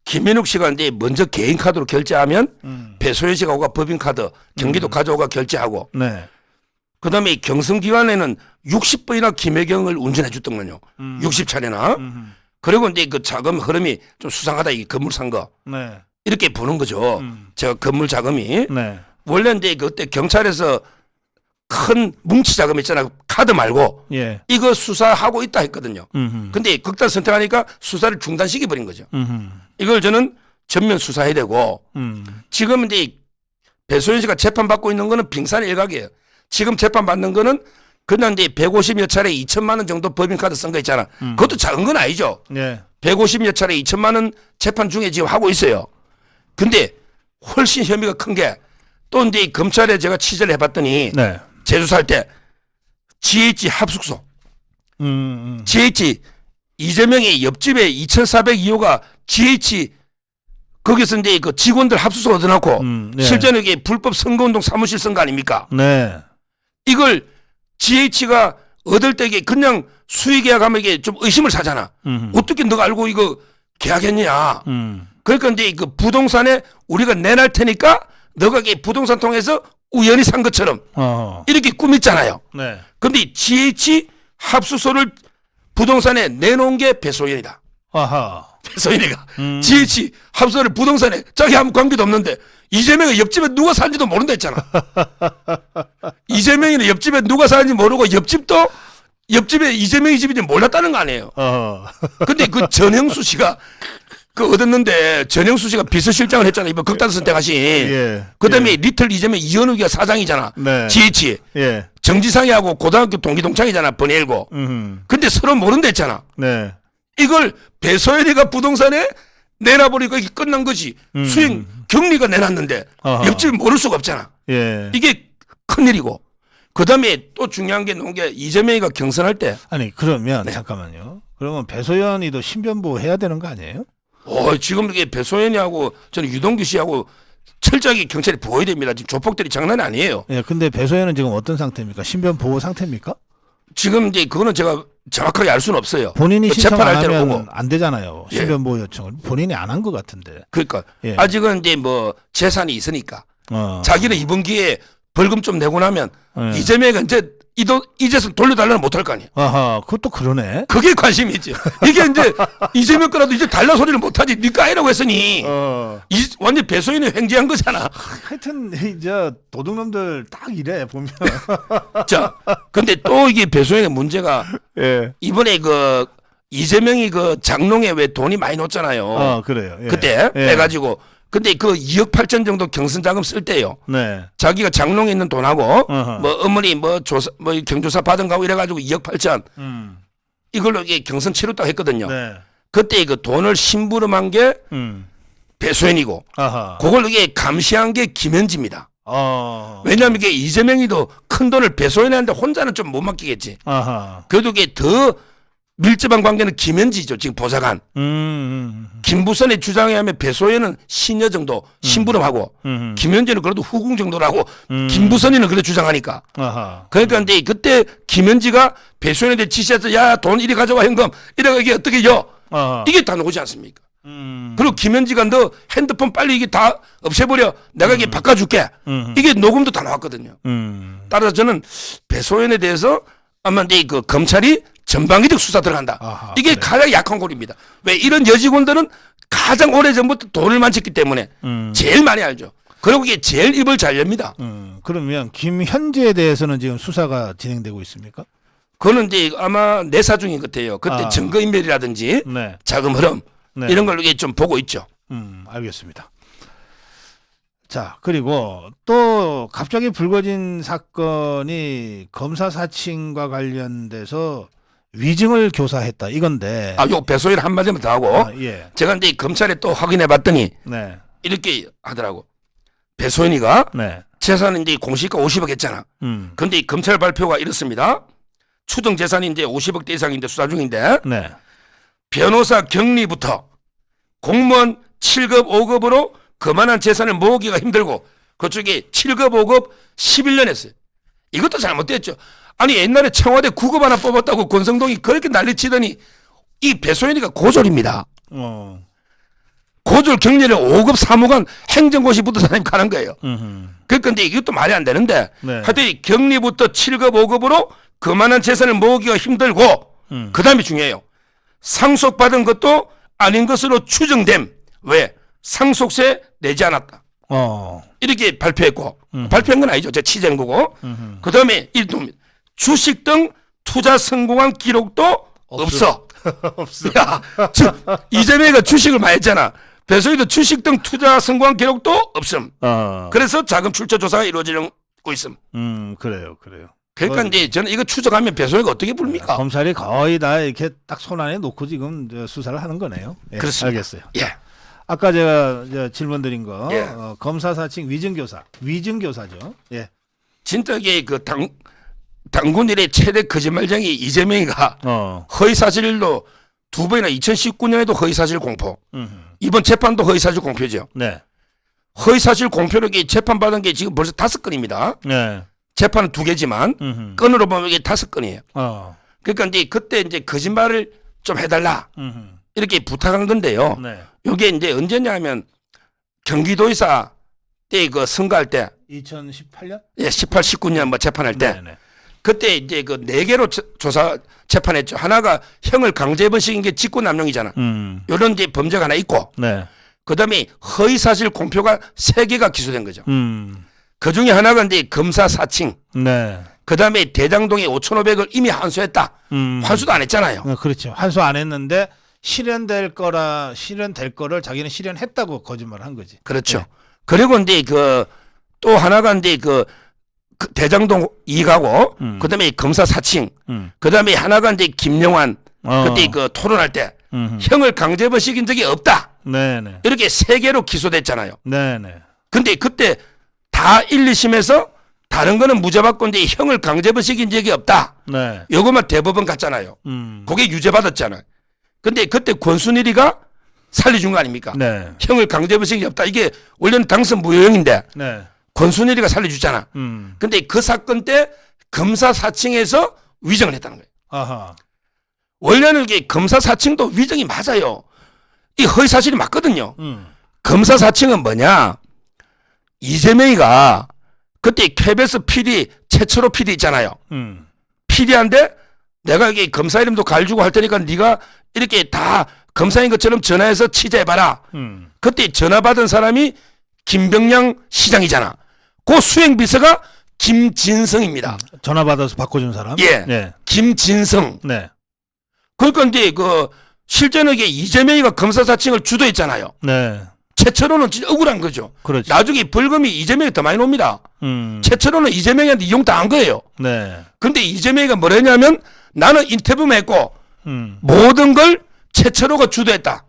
김현욱 씨가 이제 먼저 개인 카드로 결제하면 배소연 씨가 오가 법인 카드, 경기도 가져오가 결제하고. 네. 그다음에 경성기관에는 60번이나 김혜경을 운전해 줬던 거요. 60차례나. 그리고 이제 그 자금 흐름이 좀 수상하다 이 건물 산 거. 네. 이렇게 보는 거죠. 제가 건물 자금이. 네. 원래 이제 그때 경찰에서 큰 뭉치 자금 있잖아요. 카드 말고. 예. 이거 수사하고 있다 했거든요. 근데 극단 선택하니까 수사를 중단시켜 버린 거죠. 이걸 저는 전면 수사해야 되고 지금 이제 배소연 씨가 재판받고 있는 거는 빙산 일각이에요. 지금 재판받는 거는 그러나 이제 150여 차례 2천만 원 정도 법인카드 쓴 거 있잖아. 그것도 작은 건 아니죠. 예. 150여 차례 2천만 원 재판 중에 지금 하고 있어요. 근데 훨씬 혐의가 큰 게 또 이제 검찰에 제가 취재를 해봤더니 네. 제주 살 때 GH 합숙소, GH 이재명의 옆집에 2,402호가 GH 거기서 이제 그 직원들 합숙소 얻어놓고 네. 실제는 이게 불법 선거운동 사무실 쓴 거 아닙니까? 네. 이걸 GH가 얻을 때 이게 그냥 수의계약하면 이게 좀 의심을 사잖아. 어떻게 너가 알고 이거 계약했냐? 그러니까 이제 그 부동산에 우리가 내놔 테니까 너가 이게 부동산 통해서 우연히 산 것처럼 이렇게 꾸몄잖아요. 네. 근데 GH 합숙소를 부동산에 내놓은 게 배소연이다. 아하. 배소연이가 GH 합숙소를 부동산에 자기 아무 관계도 없는데 이재명이 옆집에 누가 사는지도 모른다 했잖아. 이재명이는 옆집에 누가 사는지 모르고 옆집도 옆집에 이재명이 집인지 몰랐다는 거 아니에요. 근데 그 전형수 씨가 그 얻었는데 전형수 씨가 비서실장을 했잖아. 이번 극단 선택하신. 예. 그다음에 예. 리틀 이재명 이현욱이가 사장이잖아. 네. GH. 예. 정지상이하고 고등학교 동기동창이잖아. 번일고. 근데 서로 모른다 했잖아. 네. 이걸 배소연이가 부동산에 내놔버리고 이게 끝난 거지. 수익 경리가 내놨는데 아하. 옆집이 모를 수가 없잖아. 예. 이게 큰일이고. 그다음에 또 중요한 게 놓은 게 이재명이가 경선할 때 아니 그러면 잠깐만요. 그러면 배소연이도 신변보호 해야 되는 거 아니에요? 지금 이게 배소연이하고 저는 유동규 씨하고 철저하게 경찰이 보호해야 됩니다. 지금 조폭들이 장난이 아니에요. 예. 근데 배소연은 지금 어떤 상태입니까? 신변보호 상태입니까? 지금 이제 그거는 제가 정확하게 알 수는 없어요. 본인이 그 신청 안 재판할 때는 하면 보고. 안 되잖아요. 예. 신변보호 요청을 본인이 안 한 것 같은데. 그러니까 예. 아직은 이제 뭐 재산이 있으니까 자기는 이번 기회에 벌금 좀 내고 나면 예. 이재명이 이제 이 재산 돌려달라는 못할 거 아니에요. 아하, 그것도 그러네. 그게 관심이 있지. 이게 이제 이재명 거라도 이제 달라 소리를 못하지. 니가 아니라고 했으니 완전 배소연이 횡재한 거잖아. 하여튼 이제 도둑놈들 딱 이래 보면. 자, 근데 또 이게 배소연의 문제가 예. 이번에 그 이재명이 그 장롱에 왜 돈이 많이 넣었잖아요. 그래요. 예. 그때 예. 빼가지고. 근데 그 2억 8천 정도 경선 자금 쓸 때요. 네. 자기가 장롱에 있는 돈하고 어허. 뭐 어머니 뭐 조사 뭐 경조사 받은 거하고 이래가지고 2억 8천 이걸로 이게 경선 치렀다고 했거든요. 네. 그때 그 돈을 심부름한 게 배소연이고 아하. 그걸 이게 감시한 게 김현지입니다. 왜냐하면 이게 이재명이도 큰 돈을 배소연한테 혼자는 좀 못 맡기겠지. 아하. 그래도 이게 더 밀접한 관계는 김현지죠. 지금 보좌관. 김부선의 주장에 의하면 배소연은 신여 정도 심부름하고 김현지는 그래도 후궁 정도라고 김부선이는 그래 주장하니까. 아하. 그러니까 이제 그때 김현지가 배소연한테 지시해서 야 돈 이리 가져와 현금 이래가 이게 어떻게 요 아하. 이게 다 나오지 않습니까? 그리고 김현지가 너 핸드폰 빨리 이게 다 없애버려 내가 이게 바꿔줄게 이게 녹음도 다 나왔거든요. 따라서 저는 배소연에 대해서 아마 이제 그 검찰이 전방위적 수사 들어간다. 아하, 이게 그래. 가장 약한 골입니다. 왜 이런 여직원들은 가장 오래전부터 돈을 만졌기 때문에 제일 많이 알죠. 그리고 이게 제일 입을 잘 엽니다. 그러면 김현지에 대해서는 지금 수사가 진행되고 있습니까? 그거는 이제 아마 내사 중인 것 같아요. 그때 증거인멸이라든지 네. 자금 흐름 네. 이런 걸 이게 좀 보고 있죠. 알겠습니다. 자, 그리고 또 갑자기 불거진 사건이 검사 사칭과 관련돼서 위증을 교사했다 이건데. 요 배소연 한마디만 더 하고 예. 제가 이제 검찰에 또 확인해 봤더니 네. 이렇게 하더라고. 배소연이가 네. 재산은 이제 공시가 50억 했잖아. 근데 이 검찰 발표가 이렇습니다. 추정 재산이 이제 50억대 이상인데 수사 중인데 네. 변호사 격리부터 공무원 7급 5급으로 그만한 재산을 모으기가 힘들고 그쪽에 7급 5급 11년 했어요. 이것도 잘못됐죠. 아니 옛날에 청와대 9급 하나 뽑았다고 권성동이 그렇게 난리치더니 이 배소연이가 고졸입니다. 고졸 격리를 5급 사무관 행정고시 붙은 사람이 가는 거예요. 그런데 이것도 말이 안 되는데 네. 하여튼 격리부터 7급 5급으로 그만한 재산을 모으기가 힘들고 그 다음이 중요해요. 상속받은 것도 아닌 것으로 추정됨. 왜? 상속세 내지 않았다. 이렇게 발표했고 발표한 건 아니죠. 제 취재한 거고. 그 다음에 주식 등 투자 성공한 기록도 없어. 없어. 야, 이재명이가 주식을 많이 했잖아. 배소연이도 주식 등 투자 성공한 기록도 없음. 그래서 자금 출처 조사가 이루어지고 있음. 그래요, 그래요. 그러니까 이제 저는 이거 추적하면 배송이가 어떻게 봅니까? 검찰이 거의 다 이렇게 딱 손안에 놓고 지금 수사를 하는 거네요. 예, 그렇습니다. 알겠어요. 예. 아까 제가 질문 드린 거 예. 검사 사칭 위증교사죠. 예. 진짜 이게 그 당군 일의 최대 거짓말쟁이 이재명이가 허위사실로 두 번이나 2019년에도 허위사실 공표, 이번 재판도 허위사실 공표죠. 네. 허위사실 공표로 재판받은 게 지금 벌써 5건입니다. 네. 재판은 2개지만 건으로 보면 이게 5건이에요. 그러니까 이제 그때 이제 거짓말을 좀 해달라 이렇게 부탁한 건데요. 네. 이게 이제 언제냐면 경기도지사 때 그 선거할 때 2018년? 예, 18, 19년 뭐 재판할 때 네네. 그때 이제 그 4개로 조사 재판했죠. 하나가 형을 강제번식인 게 직권남용이잖아. 이런 이제 범죄가 하나 있고 네. 그다음에 허위사실 공표가 3개가 기소된 거죠. 그 중에 하나가 이제 검사 사칭. 네. 그다음에 대장동에 5,500을 이미 환수했다. 환수도 안 했잖아요. 그렇죠. 환수 안 했는데 실현될 거를 자기는 실현했다고 거짓말을 한 거지. 그렇죠. 네. 그리고 이제 그 또 하나가 이제 그 대장동 2가고 그다음에 검사 사칭. 그다음에 하나가 이제 김영환 그때 그 토론할 때 형을 강제번식인 적이 없다. 네네. 이렇게 3개로 기소됐잖아요. 네네. 근데 그때 다 1, 2심에서 다른 거는 무죄받고 이제 형을 강제번식인 적이 없다. 네. 요것만 대법원 갔잖아요. 그게 유죄 받았잖아요. 근데 그때 권순일이가 살려준 거 아닙니까? 네. 형을 강제번식이 없다. 이게 원래는 당선 무효형인데 네. 권순일이가 살려주잖아. 근데 그 사건 때 검사 사칭에서 위정을 했다는 거예요. 아하. 원래는 이게 검사 사칭도 위정이 맞아요. 이 허위 사실이 맞거든요. 검사 사칭은 뭐냐? 이재명이가 그때 KBS PD 최철호 PD 있잖아요. PD한테 내가 이게 검사 이름도 가르치고 할 테니까 네가 이렇게 다 검사인 것처럼 전화해서 취재해봐라. 그때 전화 받은 사람이 김병량 시장이잖아. 그 수행비서가 김진성입니다. 전화 받아서 바꿔준 사람? 예. 네. 김진성. 네. 그러니까 이제 그 실제는 이게 이재명이가 검사 사칭을 주도했잖아요. 네. 최철호는 진짜 억울한 거죠. 그렇죠. 나중에 벌금이 이재명이 더 많이 놉니다. 최철호는 이재명한테 이용당한 거예요. 네. 근데 이재명이가 뭐랬냐면 나는 인터뷰만 했고 모든 걸 최철호가 주도했다.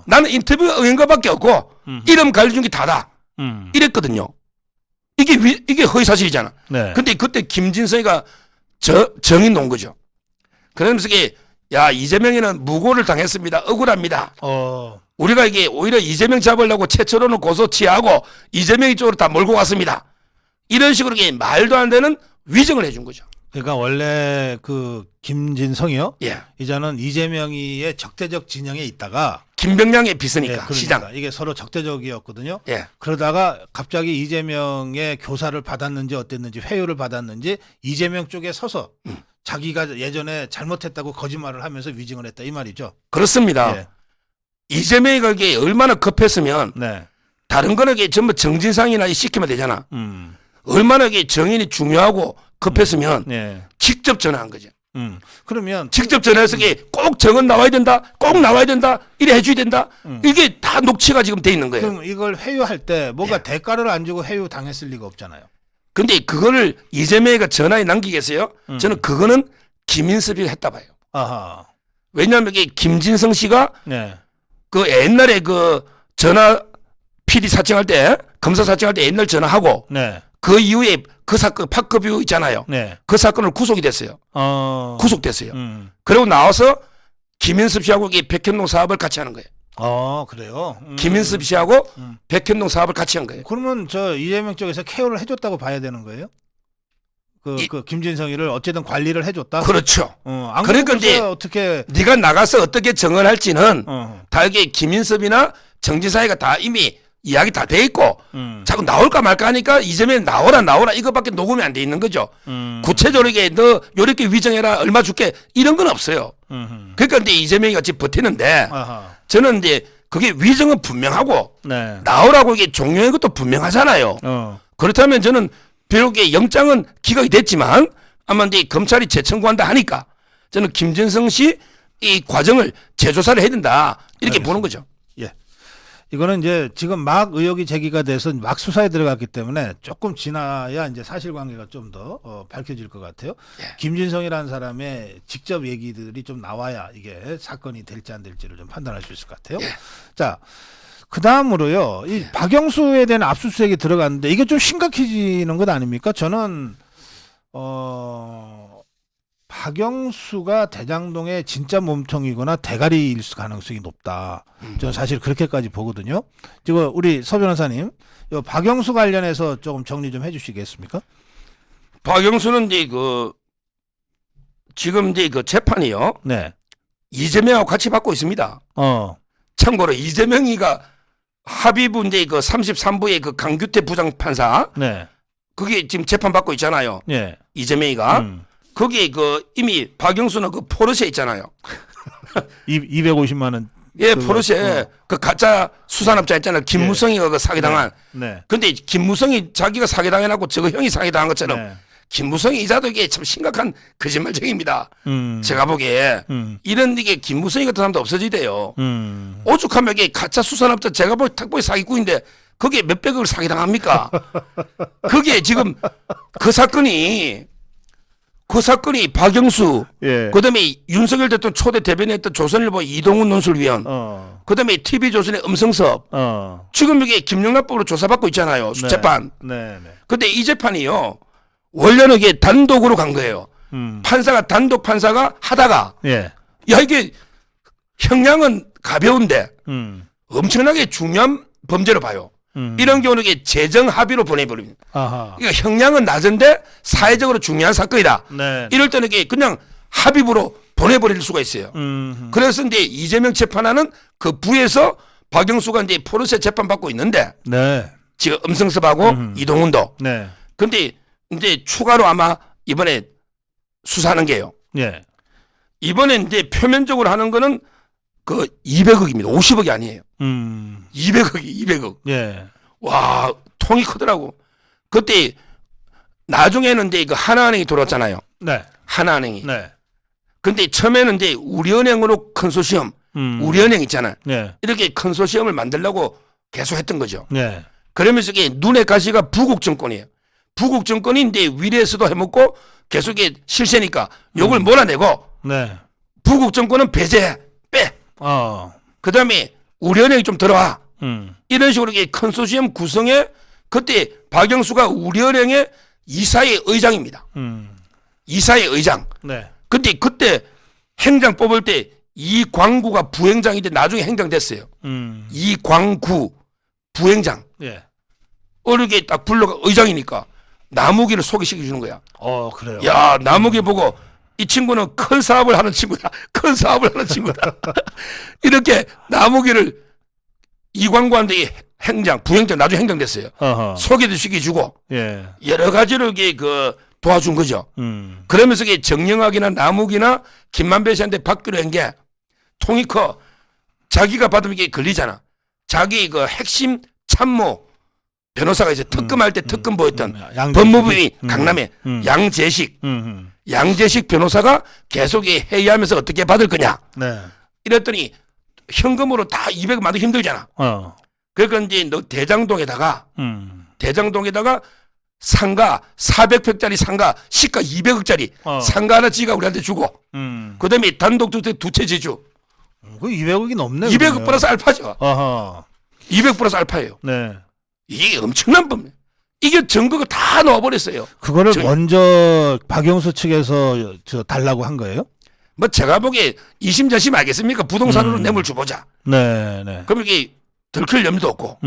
나는 인터뷰 응한 거밖에 없고 이름 가려준 게 다다. 이랬거든요. 이게 허위 사실이잖아. 네. 근데 그때 김진성이가 정의 놓은 거죠. 그러면서 이게 야 이재명이는 무고를 당했습니다. 억울합니다. 우리가 이게 오히려 이재명 잡으려고 최철호는 고소 취하고 이재명이 쪽으로 다 몰고 갔습니다. 이런 식으로 이게 말도 안 되는 위정을 해준 거죠. 그러니까 원래 그 김진성이요. 예. 이제는 이재명이의 적대적 진영에 있다가 김병량의 비서니까 그러니까 시장. 이게 서로 적대적이었거든요. 예. 그러다가 갑자기 이재명의 교사를 받았는지 어땠는지 회유를 받았는지 이재명 쪽에 서서 자기가 예전에 잘못했다고 거짓말을 하면서 위증을 했다 이 말이죠. 그렇습니다. 예. 이재명이가 이게 얼마나 급했으면 네. 다른 거는 이게 전부 정진상이나 시키면 되잖아. 얼마나 이게 정인이 중요하고 급했으면 네. 직접 전화한 거죠. 그러면 직접 전화해서 이게 꼭 정은 나와야 된다. 꼭 나와야 된다. 이래 해줘야 된다. 이게 다 녹취가 지금 돼 있는 거예요. 그럼 이걸 회유할 때 뭐가 대가를 안 주고 회유 당했을 리가 없잖아요. 근데 그거를 이재명이가 전화에 남기겠어요? 저는 그거는 김인섭이가 했다 봐요. 아하. 왜냐하면 이게 김진성 씨가 네. 그 옛날에 그 전화 PD 사칭할 때 검사 사칭할 때 옛날 전화하고 네. 그 이후에 그 사건 파크뷰 있잖아요. 네. 그 사건을 구속이 됐어요. 구속됐어요. 그리고 나와서 김인섭 씨하고 이 백현동 사업을 같이 하는 거예요. 그래요? 김인섭 씨하고 백현동 사업을 같이 한 거예요. 그러면 저 이재명 쪽에서 케어를 해줬다고 봐야 되는 거예요? 그 김진성이를 어쨌든 관리를 해줬다? 그렇죠. 안 그러니까 그러고서 이제 어떻게 네가 나가서 어떻게 정언할지는 다 이게 김인섭이나 정지사이가 다 이미 이야기 다 돼 있고 자꾸 나올까 말까 하니까 이재명 나오라 이거밖에 녹음이 안 돼 있는 거죠. 구체적으로 이게 너 요렇게 위정해라 얼마 줄게 이런 건 없어요. 그러니까 이제 이재명이 같이 버티는데 아하. 저는 이제 그게 위정은 분명하고 네. 나오라고 이게 종료한 것도 분명하잖아요. 그렇다면 저는 비록 이게 영장은 기각이 됐지만 아마 이제 검찰이 재청구한다 하니까 저는 김진성 씨 이 과정을 재조사를 해야 된다 이렇게 알겠습니다. 보는 거죠. 예. 이거는 이제 지금 막 의혹이 제기가 돼서 막 수사에 들어갔기 때문에 조금 지나야 이제 사실관계가 좀 더 밝혀질 것 같아요. 예. 김진성이라는 사람의 직접 얘기들이 좀 나와야 이게 사건이 될지 안 될지를 좀 판단할 수 있을 것 같아요. 예. 자, 그 다음으로요. 이 박영수에 대한 압수수색이 들어갔는데 이게 좀 심각해지는 것 아닙니까? 저는 박영수가 대장동의 진짜 몸통이거나 대가리일 가능성이 높다. 저는 사실 그렇게까지 보거든요. 지금 우리 서 변호사님, 이 박영수 관련해서 조금 정리 좀 해주시겠습니까? 박영수는 이제 지금 이제 재판이요. 네. 이재명하고 같이 받고 있습니다. 참고로 이재명이가 합의부 이제 33부의 강규태 부장판사 네. 그게 지금 재판 받고 있잖아요. 네. 이재명이가 거기에 이미 박영수는 포르쉐 있잖아요. 250만 원. 예, 포르쉐 그 가짜 수산업자 있잖아요. 김무성이가 그 사기당한. 네. 근데 김무성이 자기가 사기당해놨고 저거 형이 사기당한 것처럼 네. 김무성이 이자도 이게 참 심각한 거짓말쟁입니다. 제가 보기에 이런 이게 김무성이 같은 사람도 없어지대요. 오죽하면 이게 가짜 수산업자 제가 보기 탁보의 사기꾼인데 거기에 몇백억을 사기당합니까? 그게 지금 그 사건이 박영수, 예. 그다음에 윤석열 대통령 초대 대변인했던 조선일보 이동훈 논술위원, 그다음에 TV조선의 음성섭, 지금 이게 김영란법으로 조사받고 있잖아요. 재판. 네. 근데 이 재판이요. 원래는 이게 단독으로 간 거예요. 단독 판사가 하다가 예. 야 이게 형량은 가벼운데 엄청나게 중요한 범죄로 봐요. 이런 경우는 이게 재정 합의로 보내버립니다. 아하. 그러니까 형량은 낮은데 사회적으로 중요한 사건이다. 네. 이럴 때는 이게 그냥 합의부로 보내버릴 수가 있어요. 그래서 이제 이재명 재판하는 그 부에서 박영수가 이제 포르쉐 재판 받고 있는데 네. 지금 음성섭하고 이동훈도. 네. 근데 이제 추가로 아마 이번에 수사하는 게요. 예. 이번에 이제 표면적으로 하는 거는 200억입니다. 50억이 아니에요. 200억. 예. 와, 통이 크더라고. 그때 나중에는 이제 하나은행이 들어왔잖아요. 네. 하나은행이. 네. 근데 처음에는 이제 우리은행으로 컨소시엄, 우리은행 있잖아요. 네. 이렇게 컨소시엄을 만들려고 계속 했던 거죠. 네. 그러면서 이게 눈의 가시가 부국정권이에요. 부국정권이 이제 위례에서도 해먹고 계속 이게 실세니까 요걸 몰아내고 네. 부국정권은 배제해, 빼. 그 다음에 우리은행이 좀 들어와. 이런 식으로 이게 컨소시엄 구성에 그때 박영수가 우리은행의 이사의 의장입니다. 이사의 의장. 네. 근데 그때 행장 뽑을 때 이광구가 부행장인데 나중에 행장 됐어요. 이광구 부행장. 예. 어렵게 딱 불러가 의장이니까 나무기를 소개시켜 주는 거야. 그래요. 야, 나무기 보고 이 친구는 큰 사업을 하는 친구다. 큰 사업을 하는 친구다. 이렇게 나무기를 이광구한테 행장, 부행장, 나중에 행장 됐어요. 소개도 시켜주고 예. 여러 가지로 이게 도와준 거죠. 그러면서 이게 정영학이나 나무기나 김만배 씨한테 받기로 한 게 통이 커. 자기가 받으면 이게 걸리잖아. 자기 핵심 참모 변호사가 이제 특검할 때 특검 보였던 법무부의 강남에 양재식 변호사가 계속 회의하면서 어떻게 받을 거냐. 네. 이랬더니 현금으로 다 200억 만들기 힘들잖아. 그러니까 이제 너 대장동에다가 상가 400평짜리 상가 시가 200억짜리 상가 하나 지가 우리한테 주고 그다음에 단독주택 2채 지주. 그 200억이 넘네. 200억 그러면. 플러스 알파죠. 200 플러스 알파예요. 네. 이게 엄청난 범죄. 이게 증거가 다 넣어버렸어요. 그거를 먼저 박영수 측에서 달라고 한 거예요? 뭐 제가 보기에 이심전심 알겠습니까? 부동산으로 뇌물 줘보자. 네. 그럼 이게 들킬 염려도 없고.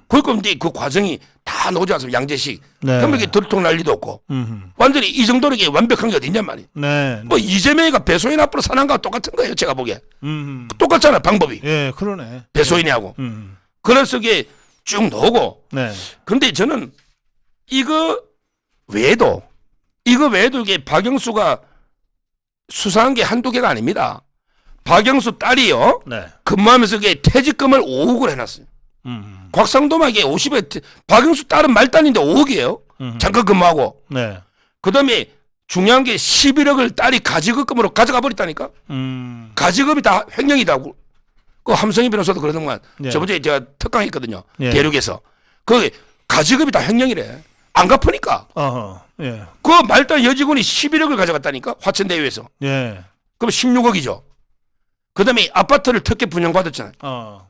그러니까 이제 그 과정이 다 나오지 않습니까? 양재식. 네. 그럼 이게 들통 날 리도 없고. 완전히 이 정도로 이게 완벽한 게 어딨냔 말이에요. 네. 뭐 이재명이가 배소인 앞으로 사는 거와 똑같은 거예요. 제가 보기에. 똑같잖아 방법이. 예, 그러네. 배소인하고. 그래서 이게 쭉 나오고. 네. 근데 저는 이거 외에도 이게 박영수가 수사한 게 한두 개가 아닙니다. 박영수 딸이요. 네. 근무하면서 이게 퇴직금을 5억을 해놨어요. 곽상도마게 50에 박영수 딸은 말단인데 5억이에요. 잠깐 근무하고. 네. 그다음에 중요한 게 11억을 딸이 가지급금으로 가져가 버렸다니까. 가지급이 다 횡령이다. 그 함성희 변호사도 그러더만 예. 저번에 제가 특강했거든요. 예. 대륙에서. 그 가지급이 다 횡령이래. 안 갚으니까. 어허. 예. 그 말단 여직원이 11억을 가져갔다니까 화천대유에서. 예. 그럼 16억이죠. 그다음에 아파트를 특혜 분양받았잖아요.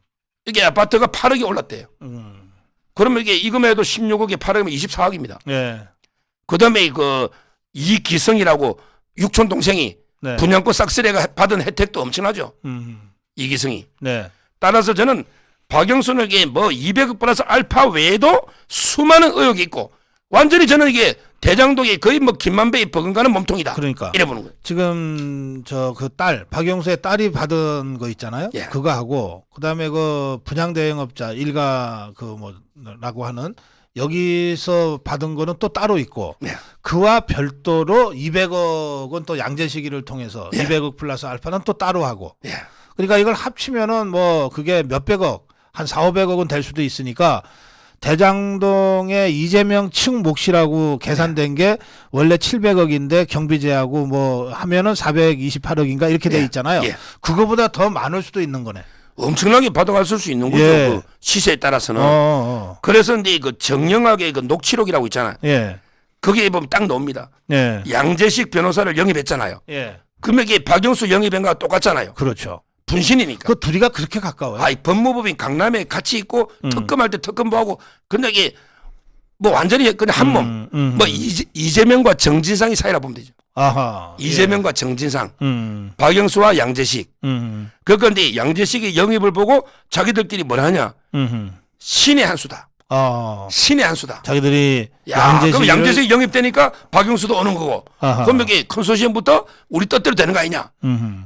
이게 아파트가 8억이 올랐대요. 그러면 이게 이금에도 16억에 8억이면 24억입니다. 예. 그다음에 그 이기성이라고 육촌 동생이 네. 분양권 싹쓸이가 받은 혜택도 엄청나죠. 이기성이. 네. 따라서 저는 박영순에게 뭐 200억 플러스 알파 외에도 수많은 의혹이 있고 완전히 저는 이게 대장동이 거의 뭐 김만배의 버금가는 몸통이다. 그러니까. 이래 보는 거예요. 지금 저 그 딸 박영수의 딸이 받은 거 있잖아요. 예. 그거 하고 그다음에 그 분양 대행업자 일가 그 뭐라고 하는 여기서 받은 거는 또 따로 있고 예. 그와 별도로 200억은 또 양재시기를 통해서 예. 200억 플러스 알파는 또 따로 하고 예. 그러니까 이걸 합치면은 뭐 그게 몇백억 한 4, 500억은 될 수도 있으니까 대장동의 이재명 측 몫이라고 계산된 게 원래 700억인데 경비제하고 뭐 하면은 428억인가 이렇게 돼 예. 있잖아요. 예. 그거보다 더 많을 수도 있는 거네. 엄청나게 받아갔을 수 있는 거죠. 예. 그 시세에 따라서는. 그래서 이제 그 정영학의 그 녹취록이라고 있잖아요. 예. 거기에 보면 딱 나옵니다. 예. 양재식 변호사를 영입했잖아요. 예. 그러면 이게 박영수 영입한 거와 똑같잖아요. 그렇죠. 분신이니까. 그 둘이가 그렇게 가까워요. 아이 법무법인 강남에 같이 있고 특검할 때 특검부하고 근데 이게 뭐 완전히 그냥 한 몸. 뭐 이재명과 정진상이 사이라 보면 되죠. 아하. 이재명과 정진상, 예. 박영수와 양재식. 그런데 양재식이 영입을 보고 자기들끼리 뭘 하냐? 신의 한 수다. 신의 한 수다. 자기들이 야, 그럼 양재식이 영입되니까 박영수도 오는 거고. 아하. 그럼 이게 컨소시엄부터 우리 뜻대로 되는 거 아니냐?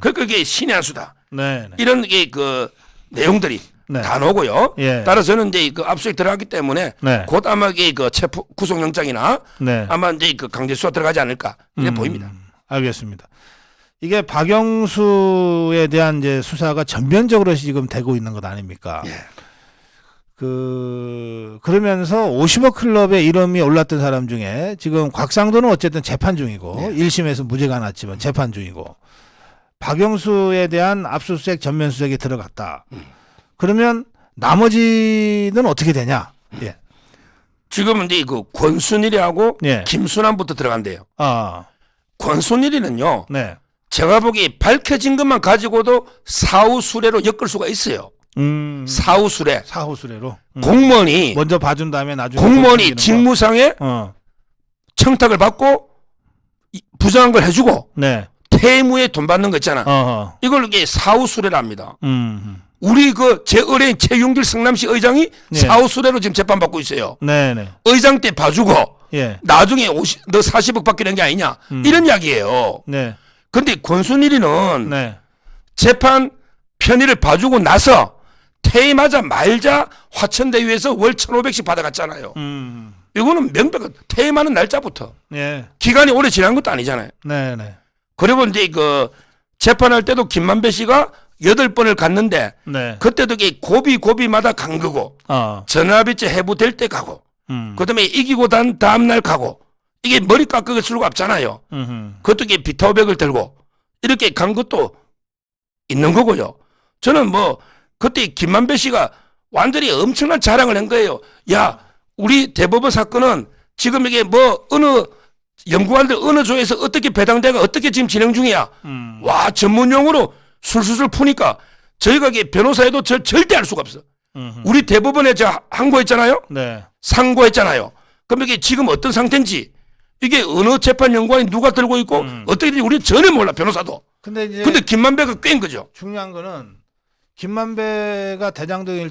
그러니까 이게 신의 한 수다. 네. 이런 게 그 내용들이 네. 다 나오고요. 예. 따라서 저는 이제 그 압수수색 들어갔기 때문에 네. 곧 아마 이게 그 체포 구속영장이나 네. 아마 이제 그 강제 수사 들어가지 않을까 이래 보입니다. 알겠습니다. 이게 박영수에 대한 이제 수사가 전면적으로 지금 되고 있는 것 아닙니까? 예. 그러면서 50억 클럽에 이름이 올랐던 사람 중에 지금 곽상도는 어쨌든 재판 중이고 1심에서 무죄가 났지만 재판 중이고 박영수에 대한 압수수색 전면 수색이 들어갔다. 그러면 나머지는 어떻게 되냐? 예. 지금 이제 그 권순일이하고 예. 김순환부터 들어간대요. 권순일이는요. 네. 제가 보기에 밝혀진 것만 가지고도 사후 수레로 엮을 수가 있어요. 사후 수레. 사후 수레로. 공무원이 먼저 봐준 다음에 나중에 공무원이 직무상에 청탁을 받고 부정한 걸 해주고 네. 퇴무에 돈 받는 거 있잖아. 이걸 이게 사후 수레랍니다. 우리 그 제 의뢰인 최윤길 성남시 의장이 네. 사후 수레로 지금 재판받고 있어요. 네네. 의장 때 봐주고 예. 나중에 너 40억 받게 게 아니냐 이런 이야기예요. 네. 근데 권순일이는 네. 재판 편의를 봐주고 나서 퇴임하자 말자 화천대유에서 월 1,500씩 받아갔잖아요. 이거는 명백한 퇴임하는 날짜부터 예. 기간이 오래 지난 것도 아니잖아요. 네네. 그리고 이제 그 재판할 때도 김만배 씨가 8번을 갔는데 네. 그때도 이게 고비마다 간 거고 전화비제 해부될 때 가고 그다음에 이기고 다음 날 가고 이게 머리 깎을 수가 없잖아요. 그것도 이게 비타오백을 들고 이렇게 간 것도 있는 거고요. 저는 뭐 그때 김만배 씨가 완전히 엄청난 자랑을 한 거예요. 야, 우리 대법원 사건은 지금 이게 뭐 어느 연구관들 어느 조에서 어떻게 배당대가 어떻게 지금 진행 중이야. 와, 전문용어로 술술술 푸니까 저희가 이게 변호사에도 절대 알 수가 없어. 우리 대법원에 저 항고했잖아요. 네. 상고했잖아요. 그럼 이게 지금 어떤 상태인지 이게 어느 재판 연구관이 누가 들고 있고 어떻게 되는지 우리는 전혀 몰라 변호사도. 근데 이제 근데 김만배가 꿰인 거죠. 중요한 거는 김만배가 대장동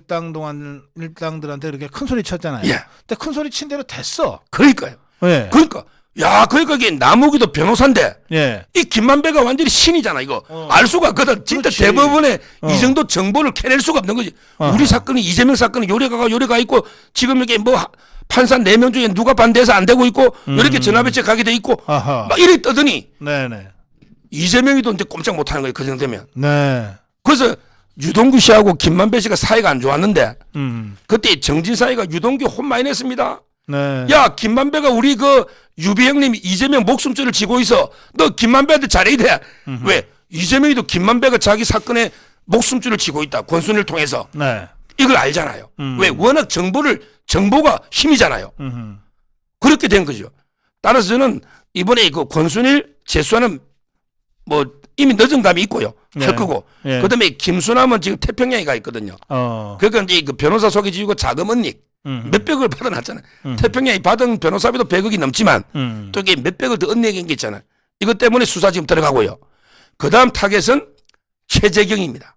일당들한테 이렇게 큰 소리 쳤잖아요. 예. 근데 큰 소리 친 대로 됐어. 그러니까요. 예. 그러니까 그러니까 이게 나무기도 변호사인데 예. 이 김만배가 완전히 신이잖아 이거. 알 수가 없거든. 진짜 그렇지. 대법원에 이 정도 정보를 캐낼 수가 없는 거지. 우리 사건이 이재명 사건이 요래가 있고 지금 이게 뭐 판사 4명 중에 누가 반대해서 안 되고 있고 이렇게 전화배치 가게 돼 있고 아하. 막 이래 떠더니 네네. 이재명이도 이제 꼼짝 못하는 거예요. 그 정도면. 네. 그래서 유동규 씨하고 김만배 씨가 사이가 안 좋았는데 그때 정진사이가 유동규 혼 많이 냈습니다. 네. 야, 김만배가 우리 그 유비 형님이 이재명 목숨줄을 쥐고 있어. 너 김만배한테 잘해야 돼. 왜? 이재명이도 김만배가 자기 사건에 목숨줄을 치고 있다. 권순위를 통해서. 네. 이걸 알잖아요. 왜? 워낙 정보가 힘이잖아요. 그렇게 된 거죠. 따라서 저는 이번에 그 권순일 재수하는 뭐 이미 늦은 감이 있고요. 네. 할 거고. 예. 그다음에 김수남은 지금 태평양에 가 있거든요. 그러니까 이제 그 변호사 소개지고 자금 은닉 몇백을 받아놨잖아요. 태평양이 받은 변호사비도 100억이 넘지만 또 이게 몇백을 더 은닉한 게 있잖아요. 이것 때문에 수사 지금 들어가고요. 그다음 타겟은 최재경입니다.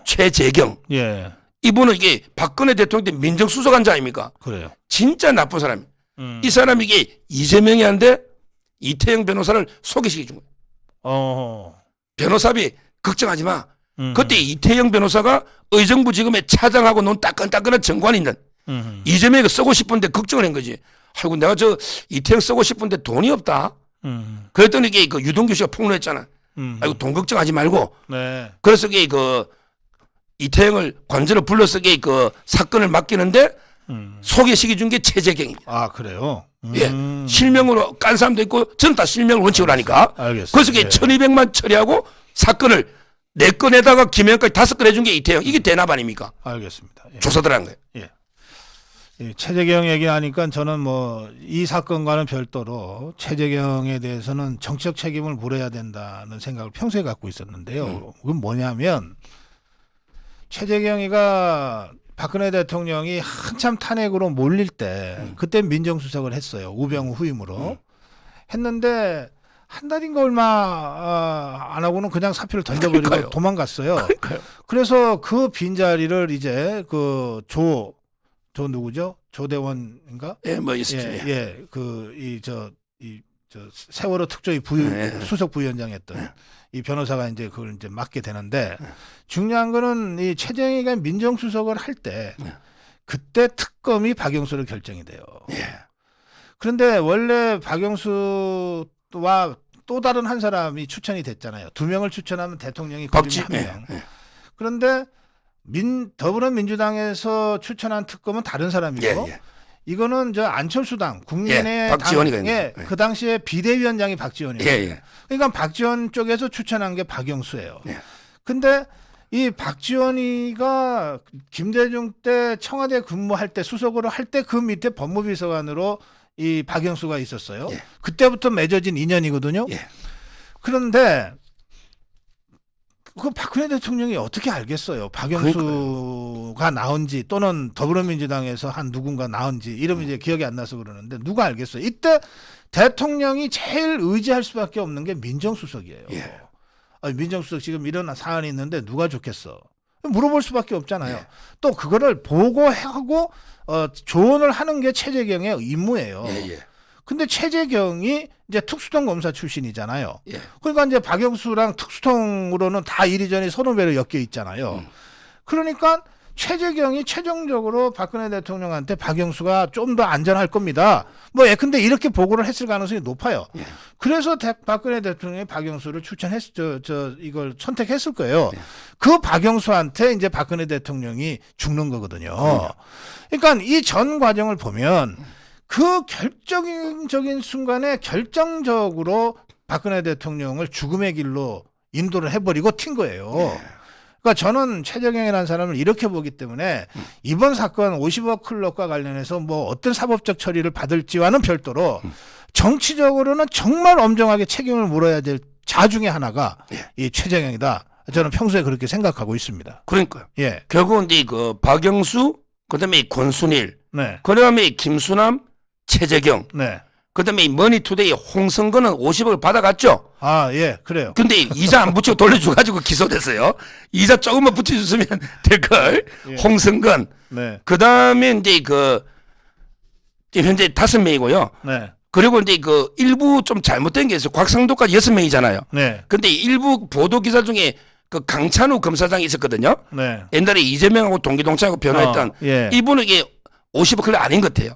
최재경. 예. 이분은 이게 박근혜 대통령 때 민정수석한자 아닙니까? 그래요. 진짜 나쁜 사람이에요. 이 사람이 이게 이재명이 한데 이태영 변호사를 소개시켜 준 거예요. 변호사비 걱정하지 마. 그때 이태영 변호사가 의정부 지검에 차장하고 논 따끈따끈한 정관이 있는 이재명이 쓰고 싶은데 걱정을 한 거지. 아이고 내가 저 이태영 쓰고 싶은데 돈이 없다. 그랬더니 이게 그 유동규 씨가 폭로했잖아. 아이고 돈 걱정하지 말고. 네. 그래서 이게 그 이태영을 관저로 불러서 이게 그 사건을 맡기는데 소개시켜 준 게 최재경입니다. 아, 그래요? 예. 실명으로 깐 사람도 있고 저는 다 실명을 원칙으로 하니까. 알겠습니다. 그래서 이게 예. 1200만 처리하고 사건을 4건에다가 김영까지 5건 해준 게 이태영. 이게 대납 아닙니까? 알겠습니다. 예. 조사 들어간 거예요. 예. 이 최재경 얘기하니까 저는 뭐 이 사건과는 별도로 최재경에 대해서는 정치적 책임을 물어야 된다는 생각을 평소에 갖고 있었는데요. 그건 뭐냐면 최재경이가 박근혜 대통령이 한참 탄핵으로 몰릴 때 그때 민정수석을 했어요. 우병우 후임으로. 했는데 한 달인가 얼마 안 하고는 그냥 사표를 던져버리고 그러니까요. 도망갔어요. 그러니까요. 그래서 그 빈자리를 이제 그 조 조대원인가? 예, 뭐 있었죠. 예, 예. 예. 저 세월호 특조위 수석 부위원장이었던 이 변호사가 이제 그걸 이제 맡게 되는데 중요한 거는 이 최재형이가 민정수석을 할 때 그때 특검이 박영수로 결정이 돼요. 예. 그런데 원래 박영수와 또 다른 한 사람이 추천이 됐잖아요. 2명을 추천하면 대통령이 거두면 1명. 예. 그런데 더불어민주당에서 추천한 특검은 다른 사람이고 예, 예. 이거는 저 안철수당 국민의 예, 박지원이가 당의 있는. 그 당시에 비대위원장이 박지원이에요. 예, 예. 그러니까 박지원 쪽에서 추천한 게 박영수예요. 예. 근데 이 박지원이가 김대중 때 청와대 근무할 때 수석으로 할 때 그 밑에 법무비서관으로 이 박영수가 있었어요. 예. 그때부터 맺어진 인연이거든요. 예. 그런데 그 박근혜 대통령이 어떻게 알겠어요? 박영수가 나온지 또는 더불어민주당에서 한 누군가 나온지 이러면 이제 기억이 안 나서 그러는데 누가 알겠어요? 이때 대통령이 제일 의지할 수밖에 없는 게 민정수석이에요. 예. 아니, 민정수석 지금 이런 사안이 있는데 누가 좋겠어? 물어볼 수밖에 없잖아요. 예. 또 그거를 보고하고 조언을 하는 게 최재경의 임무예요. 예, 예. 근데 최재경이 이제 특수통 검사 출신이잖아요. 예. 그러니까 이제 박영수랑 특수통으로는 다 이리저리 선후배로 엮여 있잖아요. 그러니까 최재경이 최종적으로 박근혜 대통령한테 박영수가 좀 더 안전할 겁니다. 뭐 근데 이렇게 보고를 했을 가능성이 높아요. 예. 그래서 박근혜 대통령이 박영수를 이걸 선택했을 거예요. 그 박영수한테 이제 박근혜 대통령이 죽는 거거든요. 그러니까 이 전 과정을 보면 그 결정적인 순간에 결정적으로 박근혜 대통령을 죽음의 길로 인도를 해버리고 튄 거예요. 그러니까 저는 최재경이라는 사람을 이렇게 보기 때문에 이번 사건 50억 클럽과 관련해서 뭐 어떤 사법적 처리를 받을지와는 별도로 정치적으로는 정말 엄정하게 책임을 물어야 될 자 중에 하나가 이 최재경이다. 저는 평소에 그렇게 생각하고 있습니다. 그러니까요. 예. 결국은 이제 그 박영수, 그다음에 이 권순일, 네. 그다음에 이 김수남, 최재경, 네. 그다음에 이 머니투데이 홍성근은 50억을 받아갔죠. 아, 예. 그래요. 근데 이자 안 붙이고 돌려줘가지고 기소됐어요. 이자 조금만 붙여줬으면 될 걸. 예. 홍성근. 네. 그다음에 이제 그 현재 5명이고요. 네. 그리고 이제 그 일부 좀 잘못된 게 있어요. 곽상도까지 6명이잖아요. 네. 근데 일부 보도 기사 중에 그 강찬우 검사장이 있었거든요. 네. 옛날에 이재명하고 동기동창하고 변호했던 예. 이분은 이게 50억 클럽 아닌 것 같아요.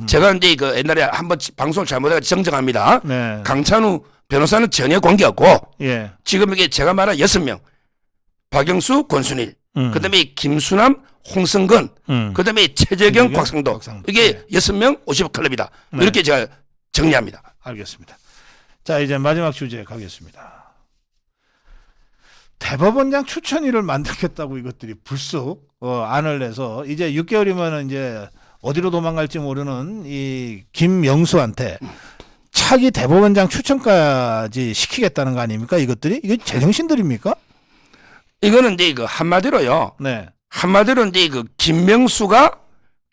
제가 이제 그 옛날에 한번 방송을 잘못해서 정정합니다. 네. 강찬우 변호사는 전혀 관계없고 예. 지금 이게 제가 말한 6명. 박영수, 권순일. 그다음에 김수남, 홍성근. 그다음에 최재경, 곽상도. 이게 6명 50억 클럽이다. 네. 이렇게 제가 정리합니다. 알겠습니다. 자, 이제 마지막 주제 가겠습니다. 대법원장 추천위를 만들겠다고 이것들이 불쑥 안을 내서 이제 6개월이면은 이제 어디로 도망갈지 모르는 이 김명수한테 차기 대법원장 추천까지 시키겠다는 거 아닙니까? 이것들이 이게 제정신들입니까? 이거는 이제 그 한마디로요. 네. 한마디로 이제 그 김명수가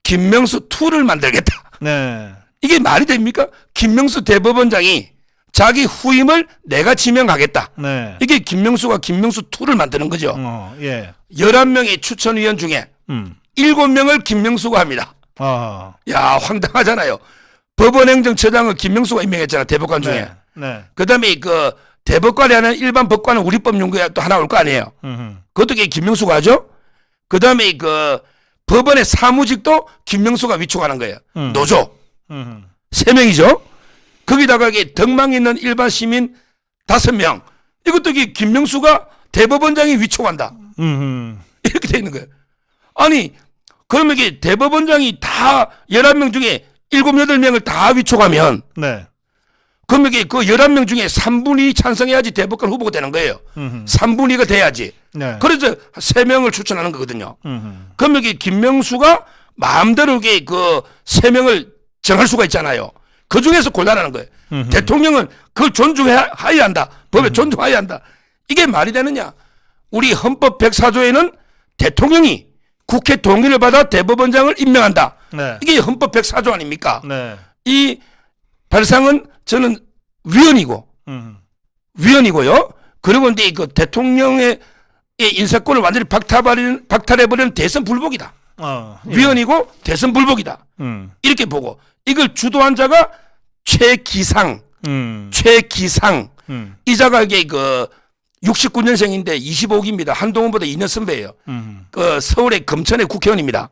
김명수 2를 만들겠다. 네. 이게 말이 됩니까? 김명수 대법원장이 자기 후임을 내가 지명하겠다. 네. 이게 김명수가 김명수 2를 만드는 거죠. 예. 11명의 추천위원 중에 7명을 김명수가 합니다. 야, 황당하잖아요. 법원행정처장을 김명수가 임명했잖아, 대법관 중에. 네. 네. 그다음에 그 대법관이 하는 일반 법관은 우리법연구에 또 하나 올 거 아니에요. 그것도 김명수가 하죠. 그다음에 그 법원의 사무직도 김명수가 위촉하는 거예요. 노조. 3명이죠. 거기다가 이게 덕망 있는 일반 시민 5명. 이것도 김명수가 대법원장이 위촉한다. 이렇게 돼 있는 거예요. 아니, 그러면 이게 대법원장이 다 11명 중에 7, 8명을 다 위촉하면 네. 그러면 이게 그 11명 중에 3분이 찬성해야지 대법관 후보가 되는 거예요. 3분의 2가 돼야지. 네. 그래서 3명을 추천하는 거거든요. 그러면 이게 김명수가 마음대로 이게 그 3명을 정할 수가 있잖아요. 그 중에서 골라라는 거예요. 대통령은 그걸 존중해야 한다. 법에 존중해야 한다. 이게 말이 되느냐. 우리 헌법 104조에는 대통령이 국회 동의를 받아 대법원장을 임명한다. 네. 이게 헌법 104조 아닙니까? 네. 이 발상은 저는 위헌이고요. 그리고 이제 그 대통령의 인사권을 완전히 박탈해버리는 대선 불복이다. 예. 위헌이고 대선 불복이다. 이렇게 보고 이걸 주도한 자가 최기상. 이 자가 이게 그 69년생인데 25기입니다. 한동훈보다 2년 선배예요. 그 서울의 금천의 국회의원입니다.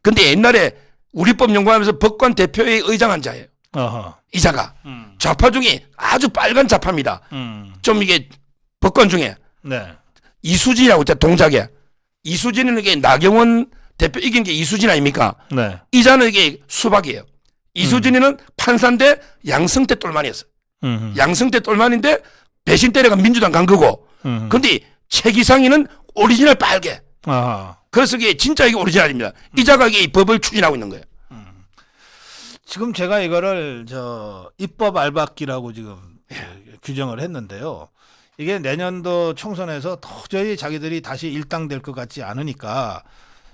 근데 옛날에 우리법 연구하면서 법관 대표의 의장한 자예요. 이 자가 좌파 중에 아주 빨간 좌파입니다. 좀 이게 법관 중에 네. 이수진이라고 있다. 동작에 이수진은 이게 나경원 대표 이긴 게 이수진 아닙니까? 네. 이 자는 이게 수박이에요. 이수진이는 판사인데 양승태 똘만이었어. 양승태 똘만인데 배신 때려가 민주당 간 거고. 근데 최기상이는 오리지널 빨개. 그래서 이게 진짜 이게 오리지널입니다. 이 자가 이게 이 법을 추진하고 있는 거예요. 지금 제가 이거를 입법 알박기라고 지금 규정을 했는데요. 이게 내년도 총선에서 도저히 자기들이 다시 일당될 것 같지 않으니까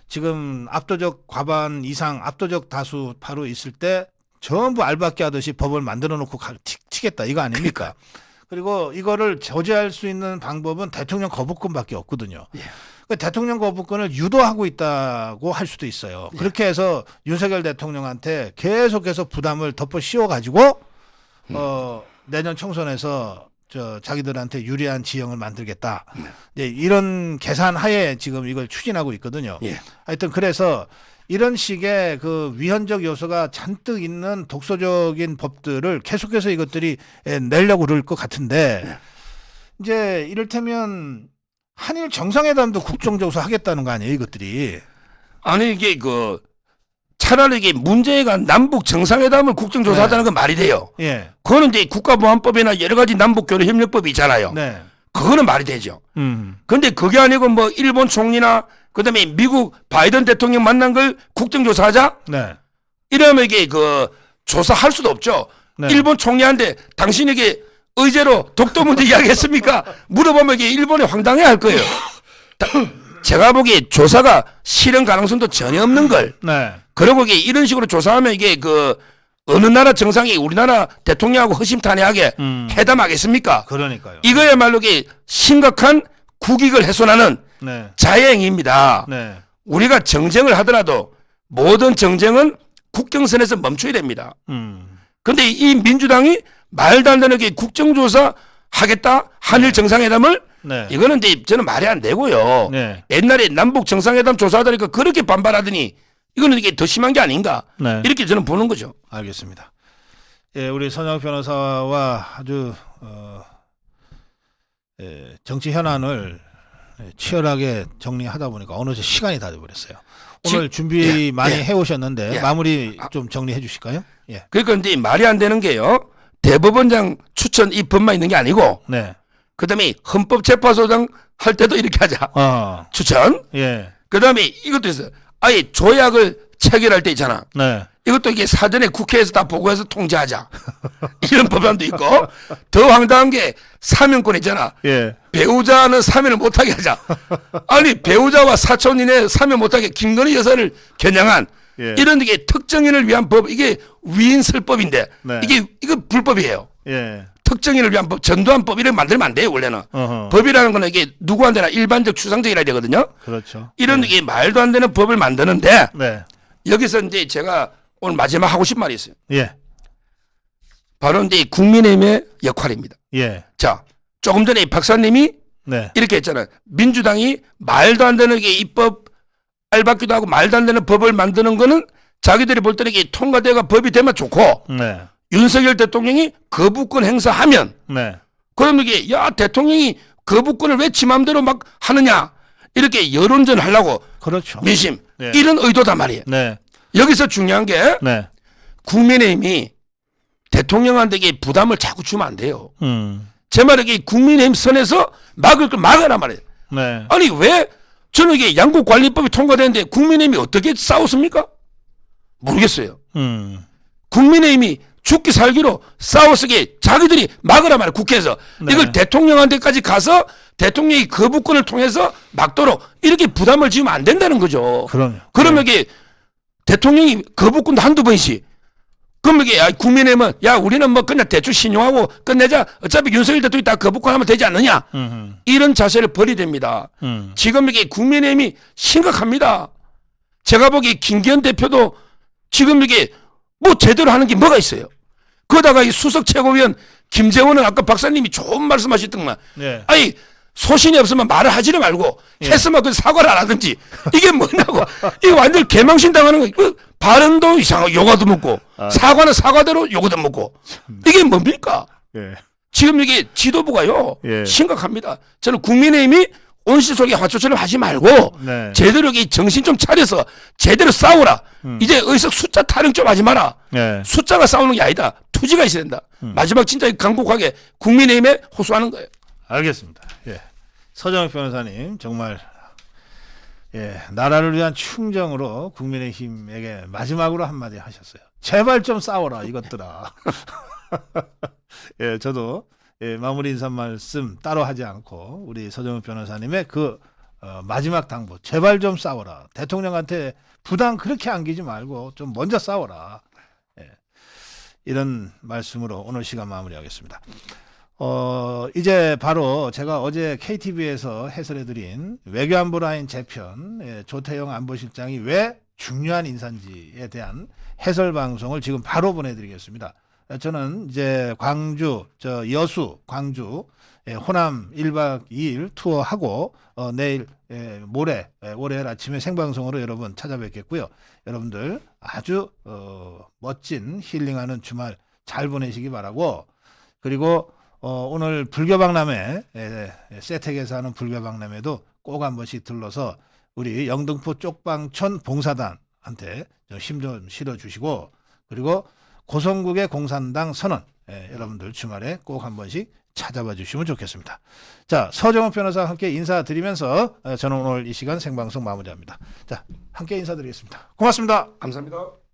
지금 압도적 과반 이상 압도적 다수파로 있을 때 전부 알박기 하듯이 법을 만들어 놓고 튀겠다 이거 아닙니까? 그리고 이거를 저지할 수 있는 방법은 대통령 거부권밖에 없거든요. 그 대통령 거부권을 유도하고 있다고 할 수도 있어요. 그렇게 해서 윤석열 대통령한테 계속해서 부담을 덮어 씌워가지고 내년 총선에서 자기들한테 유리한 지형을 만들겠다. 이런 계산 하에 지금 이걸 추진하고 있거든요. 하여튼 그래서 이런 식의 그 위헌적 요소가 잔뜩 있는 독소적인 법들을 계속해서 이것들이 내려고 그럴 것 같은데 이제 이를테면 한일 정상회담도 국정조사 하겠다는 거 아니에요, 이것들이? 아니 이게 그 차라리 이게 문제가 남북 정상회담을 국정조사하자는 건 말이 돼요. 예. 그거는 이제 국가보안법이나 여러 가지 남북교류협력법이 있잖아요. 네. 그거는 말이 되죠. 그런데 그게 아니고 뭐 일본 총리나 그다음에 미국 바이든 대통령 만난 걸 국정조사하자? 네. 이러면 이게 그 조사할 수도 없죠. 네. 일본 총리한테 당신에게 의제로 독도 문제 이야기했습니까? 물어보면 이게 일본이 황당해 할 거예요. 제가 보기에 조사가 실현 가능성도 전혀 없는 걸. 네. 그리고 이게 이런 식으로 조사하면 이게 그 어느 나라 정상이 우리나라 대통령하고 허심탄회하게 회담하겠습니까? 그러니까요. 이거야말로 이게 심각한 국익을 훼손하는 네. 자해행위입니다. 네. 우리가 정쟁을 하더라도 모든 정쟁은 국경선에서 멈춰야 됩니다. 그런데 이 민주당이 말도 안 되는 게 국정조사 하겠다 한일 정상회담을 네. 이거는 이제 저는 말이 안 되고요. 네. 옛날에 남북 정상회담 조사하다니까 그렇게 반발하더니 이거는 이게 더 심한 게 아닌가 네. 이렇게 저는 보는 거죠. 알겠습니다. 예, 우리 선영 변호사와 아주 정치 현안을 치열하게 정리하다 보니까 어느새 시간이 다 돼버렸어요. 오늘 준비 많이 해오셨는데 마무리 좀 정리해 주실까요? 예. 그러니까 이제 말이 안 되는 게요. 대법원장 추천 이 법만 있는 게 아니고 네. 그다음에 헌법재판소장 할 때도 이렇게 하자. 추천. 예. 그다음에 이것도 있어요. 아예 조약을 체결할 때 있잖아. 네. 이것도 이게 사전에 국회에서 다 보고해서 통제하자. 이런 법안도 있고 더 황당한 게 사면권 있잖아. 예. 배우자는 사면을 못하게 하자. 아니 배우자와 사촌인의 사면 못하게 김건희 여사를 겨냥한 예. 이런 게 특정인을 위한 법 이게 위인설법인데 네. 이거 불법이에요. 예. 특정인을 위한 법, 전두환법 이런 거 만들면 안 돼요 원래는. 어허. 법이라는 거는 이게 누구한테나 일반적 추상적이라 되거든요. 그렇죠. 이런 게 말도 안 되는 법을 만드는데 네. 여기서 이제 제가 오늘 마지막 하고 싶은 말이 있어요. 예. 바로 이제 국민의힘의 역할입니다. 예. 자, 조금 전에 이 박사님이 네. 이렇게 했잖아요. 민주당이 말도 안 되는 게 입법 알박기도 하고 말도 안 되는 법을 만드는 거는 자기들이 볼 때는 이게 통과되가 법이 되면 좋고 네. 윤석열 대통령이 거부권 행사하면 네. 그러면 이게 야 대통령이 거부권을 왜 지 맘대로 막 하느냐 이렇게 여론전 하려고 그렇죠. 민심 네. 이런 의도단 말이에요. 네. 여기서 중요한 게 네. 국민의힘이 대통령한테 이게 부담을 자꾸 주면 안 돼요. 제 말에 이게 국민의힘 선에서 막을 걸 막아라 말이에요. 네. 아니 왜 저는 이게 양국관리법이 통과되는데 국민의힘이 어떻게 싸웠습니까? 모르겠어요. 국민의힘이 죽기 살기로 싸워서 이게 자기들이 막으라 말이에요. 국회에서. 네. 이걸 대통령한테까지 가서 대통령이 거부권을 통해서 막도록 이렇게 부담을 지으면 안 된다는 거죠. 그럼요. 그러면 이게 대통령이 거부권도 한두 번씩 그러면 이게 국민의힘은 야 우리는 뭐 그냥 대충 신용하고 끝내자. 어차피 윤석열 대통령이 다 거부권 하면 되지 않느냐. 이런 자세를 버려야 됩니다. 지금 이게 국민의힘이 심각합니다. 제가 보기에 김기현 대표도 지금 이게 뭐 제대로 하는 게 뭐가 있어요. 그러다가 이 수석 최고위원 김재원은 아까 박사님이 좋은 말씀하셨더만 네. 아니 소신이 없으면 말을 하지를 말고 예. 했으면 그 사과를 안 하든지 이게 뭐냐고 이게 완전 개망신 당하는 거 그 발언도 이상하고 요가도 먹고 사과는 사과대로 요거도 먹고 이게 뭡니까? 예. 지금 이게 지도부가요 예. 심각합니다. 저는 국민의힘이 온실속의 화초처럼 하지 말고 네. 제대로 이 정신 좀 차려서 제대로 싸우라. 이제 의석 숫자 타령 좀 하지 마라. 네. 숫자가 싸우는 게 아니다. 투지가 있어야 된다. 마지막 진짜 강국하게 국민의힘에 호소하는 거예요. 알겠습니다. 예. 서정욱 변호사님 정말 예, 나라를 위한 충정으로 국민의힘에게 마지막으로 한마디 하셨어요. 제발 좀 싸워라 이것들아. 예, 저도 예, 마무리 인사 말씀 따로 하지 않고 우리 서정욱 변호사님의 그 마지막 당부 제발 좀 싸워라. 대통령한테 부담 그렇게 안기지 말고 좀 먼저 싸워라. 예, 이런 말씀으로 오늘 시간 마무리하겠습니다. 이제 바로 제가 어제 KTV에서 해설해드린 외교안보 라인 재편 예, 조태영 안보실장이 왜 중요한 인사인지에 대한 해설 방송을 지금 바로 보내드리겠습니다. 저는 이제 광주, 여수, 광주 호남 1박 2일 투어하고 내일 모레 월요일 아침에 생방송으로 여러분 찾아뵙겠고요. 여러분들 아주 멋진 힐링하는 주말 잘 보내시기 바라고 그리고 오늘 불교박람회 세택에서 하는 불교박람회도 꼭 한 번씩 들러서 우리 영등포 쪽방촌 봉사단한테 힘 좀 실어주시고 그리고 고성국의 공산당 선언 여러분들 주말에 꼭 한 번씩 찾아봐 주시면 좋겠습니다. 자, 서정욱 변호사와 함께 인사드리면서 저는 오늘 이 시간 생방송 마무리합니다. 자, 함께 인사드리겠습니다. 고맙습니다. 감사합니다.